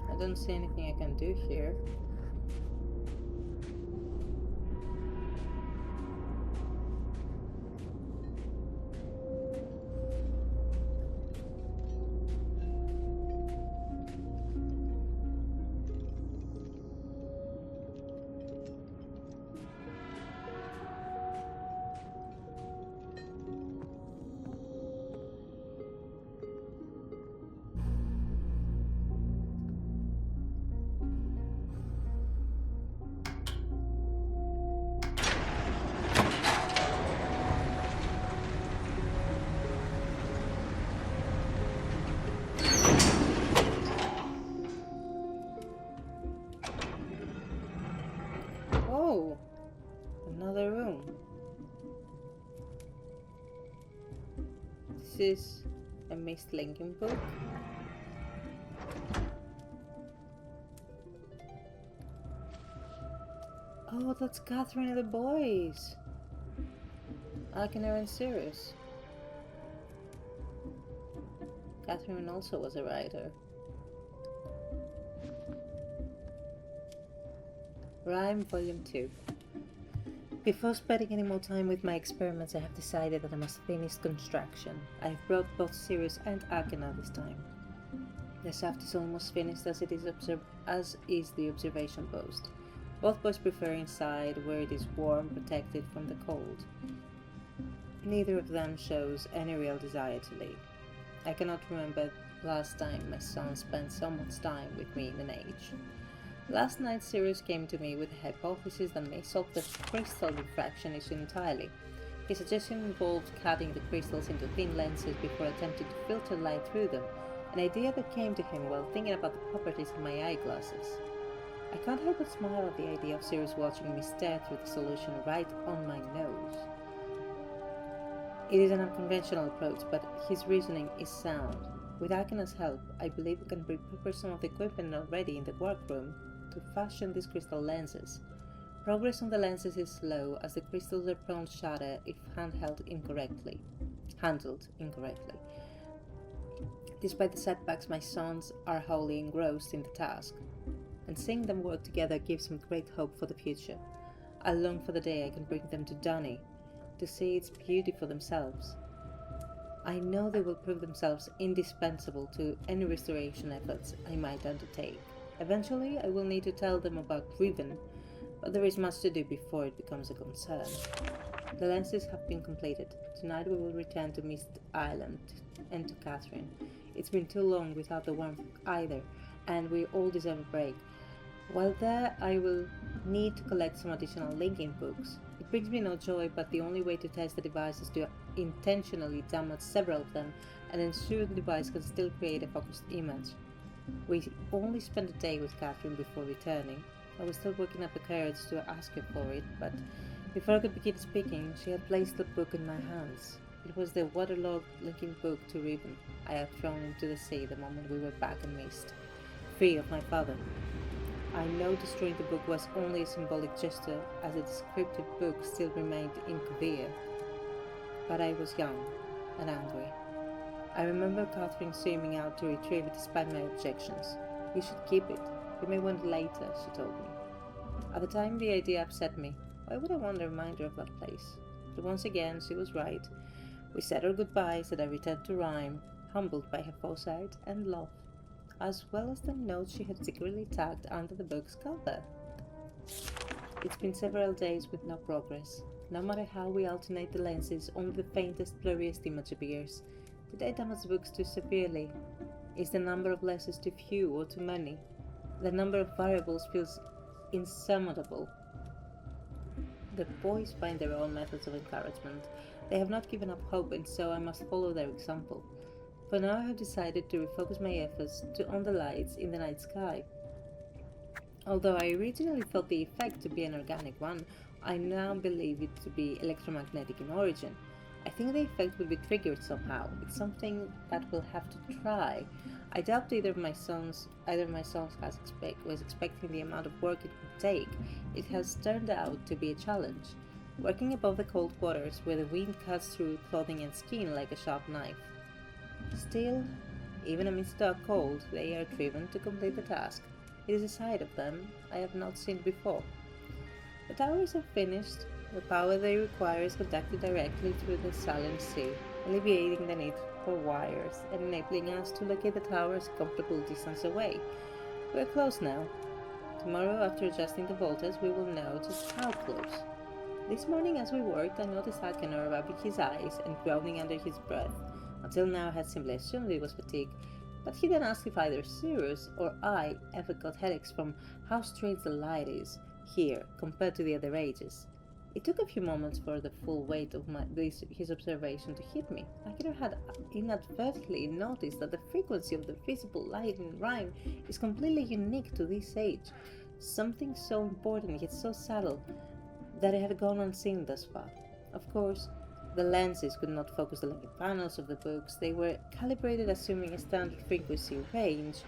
Speaker 1: I don't see anything I can do here. Oh, another room. This is a Myst linking book. Oh, that's Catherine and the boys. Akiner and Sirius. Catherine also was a writer. Rime Volume 2. Before spending any more time with my experiments, I have decided that I must finish construction. I have brought both Sirius and Akina this time. The shaft is almost finished as is the observation post. Both boys prefer inside where it is warm, protected from the cold. Neither of them shows any real desire to leave. I cannot remember last time my son spent so much time with me in an age. Last night Sirius came to me with a hypothesis that may solve the crystal refraction issue entirely. His suggestion involved cutting the crystals into thin lenses before attempting to filter light through them, an idea that came to him while thinking about the properties of my eyeglasses. I can't help but smile at the idea of Sirius watching me stare through the solution right on my nose. It is an unconventional approach, but his reasoning is sound. With Akina's help, I believe we can repurpose some of the equipment already in the workroom to fashion these crystal lenses. Progress on the lenses is slow, as the crystals are prone to shatter if handled incorrectly. Despite the setbacks, my sons are wholly engrossed in the task, and seeing them work together gives me great hope for the future. I long for the day I can bring them to Dunny, to see its beauty for themselves. I know they will prove themselves indispensable to any restoration efforts I might undertake. Eventually, I will need to tell them about Riven, but there is much to do before it becomes a concern. The lenses have been completed. Tonight we will return to Myst Island and to Catherine. It's been too long without the warmth either, and we all deserve a break. While there, I will need to collect some additional linking books. It brings me no joy, but the only way to test the device is to intentionally damage several of them and ensure the device can still create a focused image. We only spent a day with Catherine before returning. I was still working up the courage to ask her for it, but Before I could begin speaking, she had placed the book in my hands. It was the waterlogged linking book to Rime I had thrown into the sea the moment we were back in Myst, free of my father. I know destroying the book was only a symbolic gesture, as the descriptive book still remained in Kavir, but I was young and angry. I remember Catherine screaming out to retrieve it despite my objections. "You should keep it. You may want it later," she told me. At the time, the idea upset me. Why would I want a reminder of that place? But once again, she was right. We said our goodbyes and I returned to Rime, humbled by her foresight and love, as well as the note she had secretly tagged under the book's cover. It's been several days with no progress. No matter how we alternate the lenses, only the faintest, blurriest image appears. Did I damage the books too severely? Is the number of lessons too few or too many? The number of variables feels insurmountable. The boys find their own methods of encouragement. They have not given up hope, and so I must follow their example. For now I have decided to refocus my efforts on the lights in the night sky. Although I originally thought the effect to be an organic one, I now believe it to be electromagnetic in origin. I think the effect will be triggered somehow. It's something that we'll have to try. I doubt either of my sons was expecting the amount of work it would take. It has turned out to be a challenge. Working above the cold waters where the wind cuts through clothing and skin like a sharp knife. Still, even amidst dark cold, they are driven to complete the task. It is a side of them I have not seen before. The towers are finished. The power they require is conducted directly through the silent sea, alleviating the need for wires and enabling us to locate the towers a comfortable distance away. We are close now. Tomorrow, after adjusting the voltage, we will know just how close. This morning as we worked, I noticed Accusations rubbing his eyes and groaning under his breath. Until now I had simply assumed it was fatigue, but he then asked if either Cyrus or I ever got headaches from how strange the light is here compared to the other ages. It took a few moments for the full weight of his observation to hit me. Akira had inadvertently noticed that the frequency of the visible light in Rime is completely unique to this age, something so important yet so subtle that it had gone unseen thus far. Of course, the lenses could not focus the lighting panels of the books. They were calibrated assuming a standard frequency range.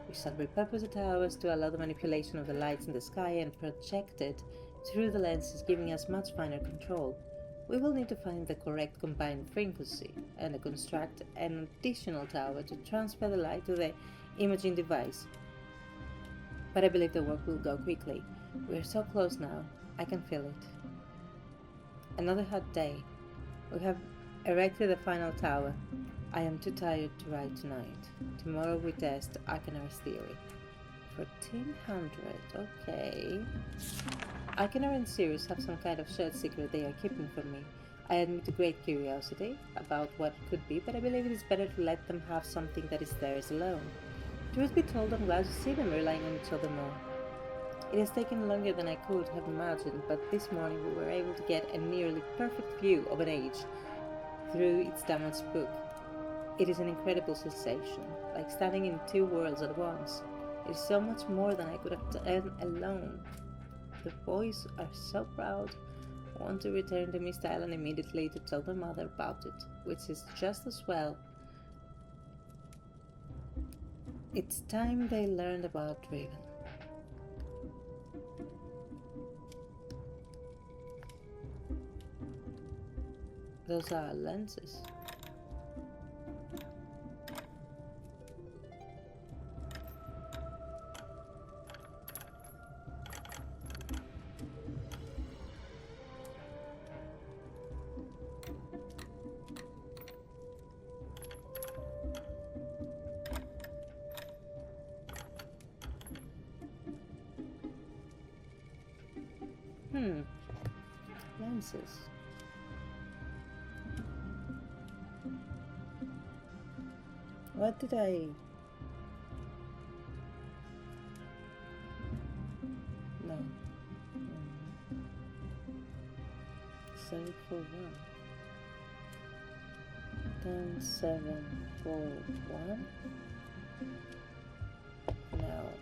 Speaker 1: We had repurposed the towers to allow the manipulation of the lights in the sky and projected through the lenses, giving us much finer control. We will need to find the correct combined frequency and construct an additional tower to transfer the light to the imaging device. But I believe the work will go quickly. We are so close now, I can feel it. Another hot day. We have erected the final tower. I am too tired to write tonight. Tomorrow we test Akener's theory. 1400, okay. Akener and Sirius have some kind of shared secret they are keeping from me. I admit to great curiosity about what it could be, but I believe it is better to let them have something that is theirs alone. Truth be told, I'm glad to see them relying on each other more. It has taken longer than I could have imagined, but this morning we were able to get a nearly perfect view of an age through its damaged book. It is an incredible sensation, like standing in two worlds at once. It is so much more than I could have done alone. The boys are so proud. I want to return to Myst Island immediately to tell their mother about it, which is just as well. It's time they learned about Raven. Those are lenses. Lenses. What did I... No. 741. 10741. No.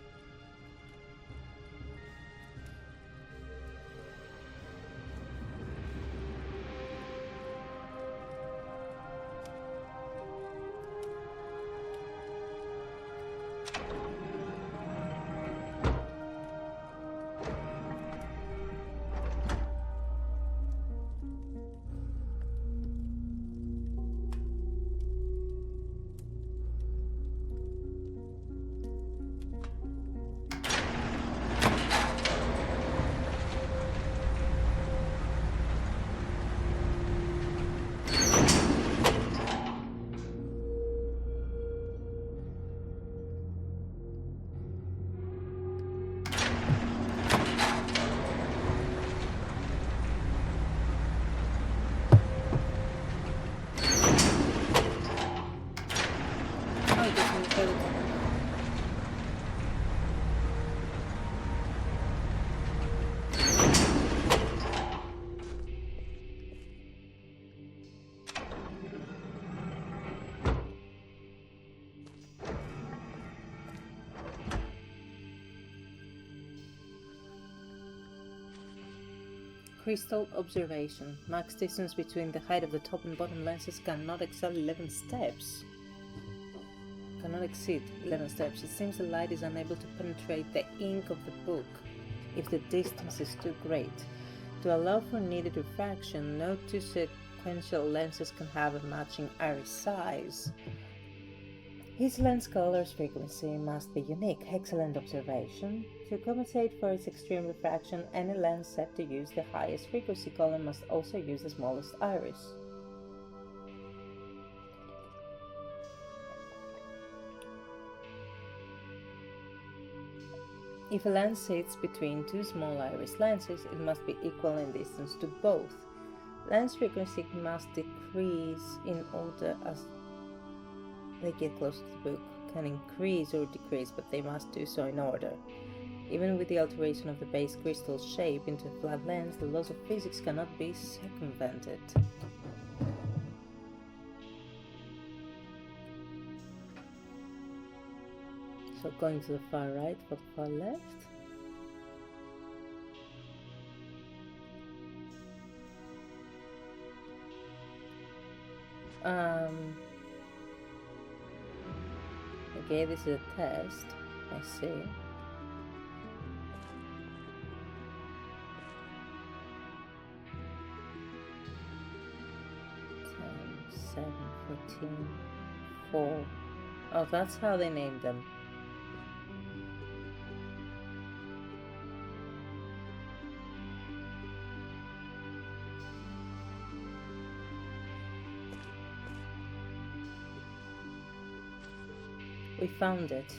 Speaker 1: Crystal observation. Max distance between the height of the top and bottom lenses cannot exceed 11 steps. It seems the light is unable to penetrate the ink of the book if the distance is too great. To allow for needed refraction, no two sequential lenses can have a matching iris size. Each lens color's frequency must be unique. Excellent observation. To compensate for its extreme refraction, any lens set to use the highest frequency color must also use the smallest iris. If a lens sits between two small iris lenses, it must be equal in distance to both. Lens frequency must decrease in order as they get closer to the book. Can increase or decrease, but they must do so in order. Even with the alteration of the base crystal's shape into a flat lens, the laws of physics cannot be circumvented. So going to the far right for the far left. Okay, this is a test. I see. 7, 14, 4. Oh, that's how they named them. We found it.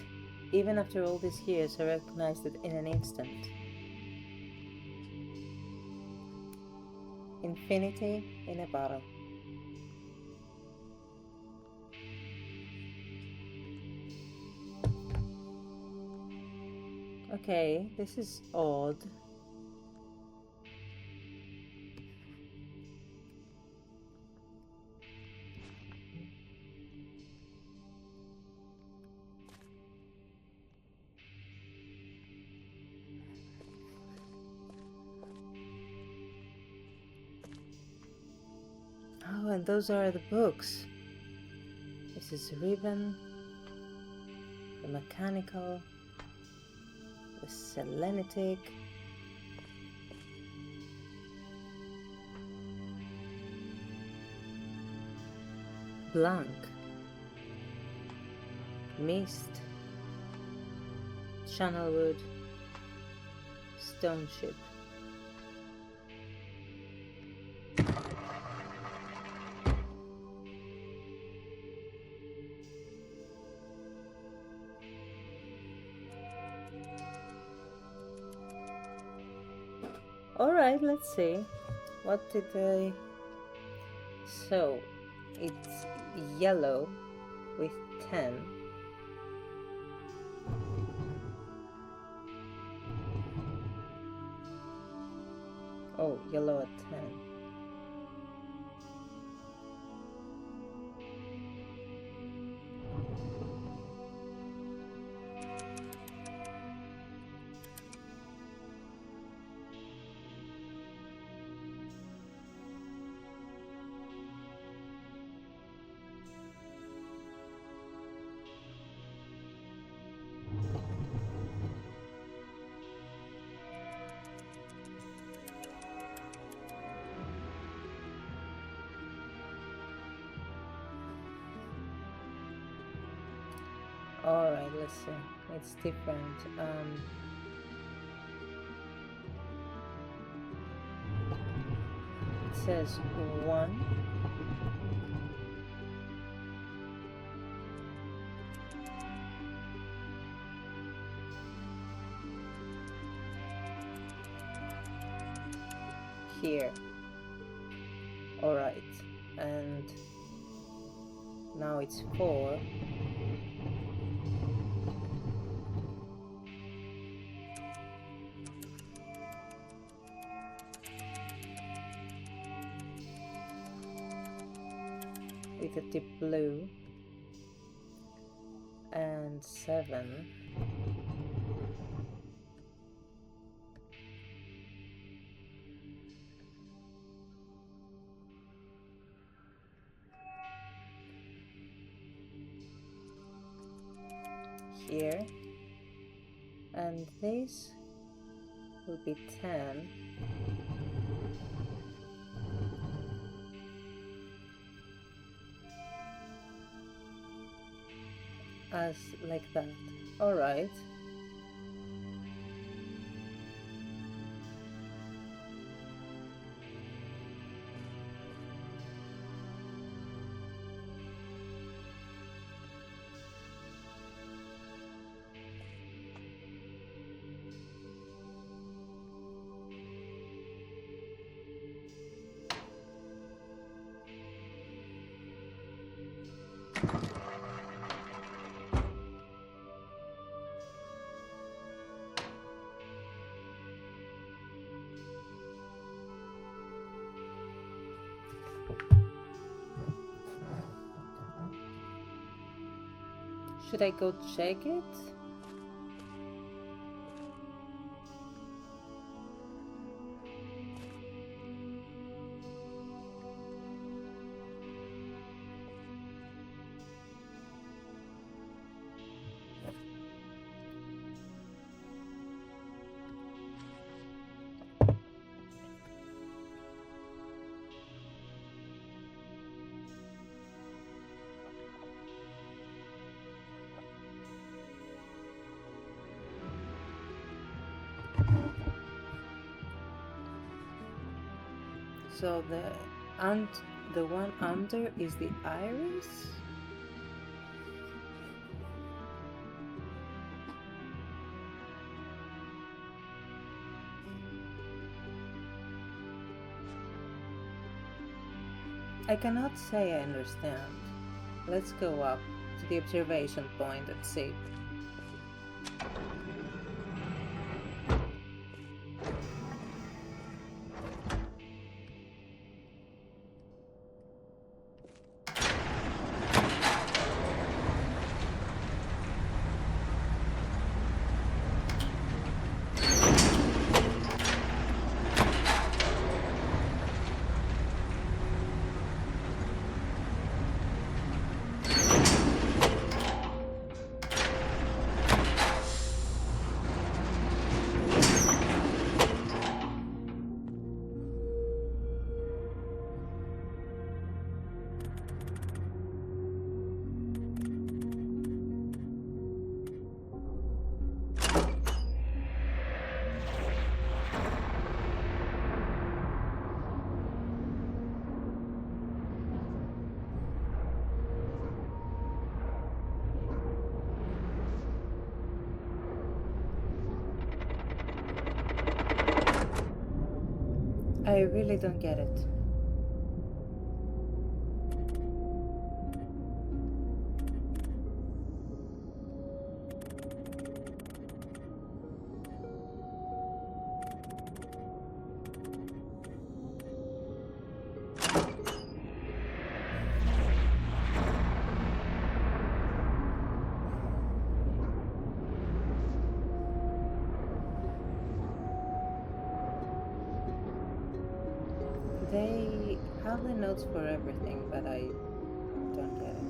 Speaker 1: Even after all these years, I recognized it in an instant. Infinity in a bottle. Okay, this is odd. Oh, and those are the books. This is ribbon, the mechanical, the Selenitic, blank, Myst, channelwood, stone ship. Alright, let's see. What did I... So, it's yellow with 10. Oh, yellow at 10. Alright, let's see. It's different. It says 1. Here. Alright. And now it's 4. With a deep blue, and 7. . here. And this will be 10. As like that. Alright. Should I go check it? So the one under is the iris? I cannot say I understand. Let's go up to the observation point and see. I really don't get it. They have the notes for everything, but I don't get it.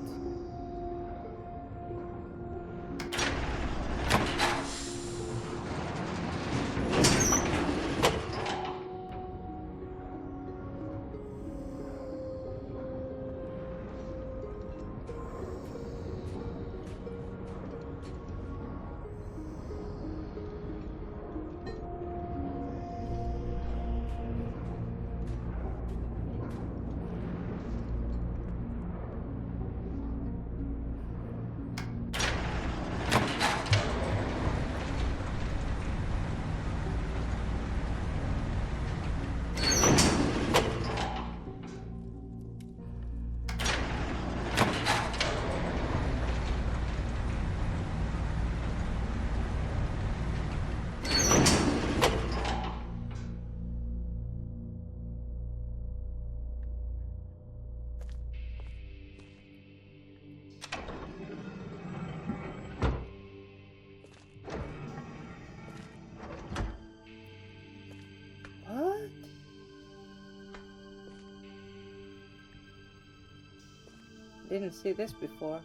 Speaker 1: What? Didn't see this before.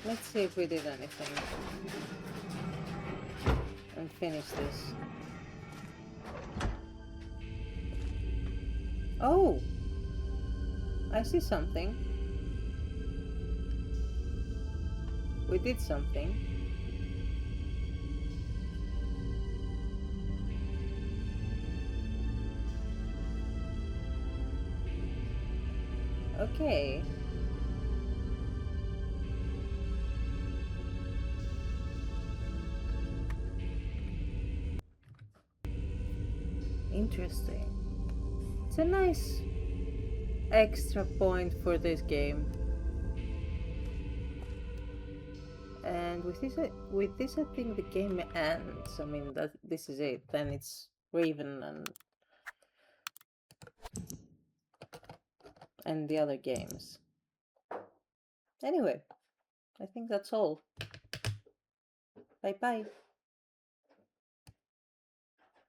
Speaker 1: Let's see if we did anything. And finish this. Oh! I see something. We did something. Okay. interesting. It's a nice extra point for this game. And with this, I think the game ends. I mean, that this is it. Then it's Raven and the other games. Anyway, I think that's all. Bye bye.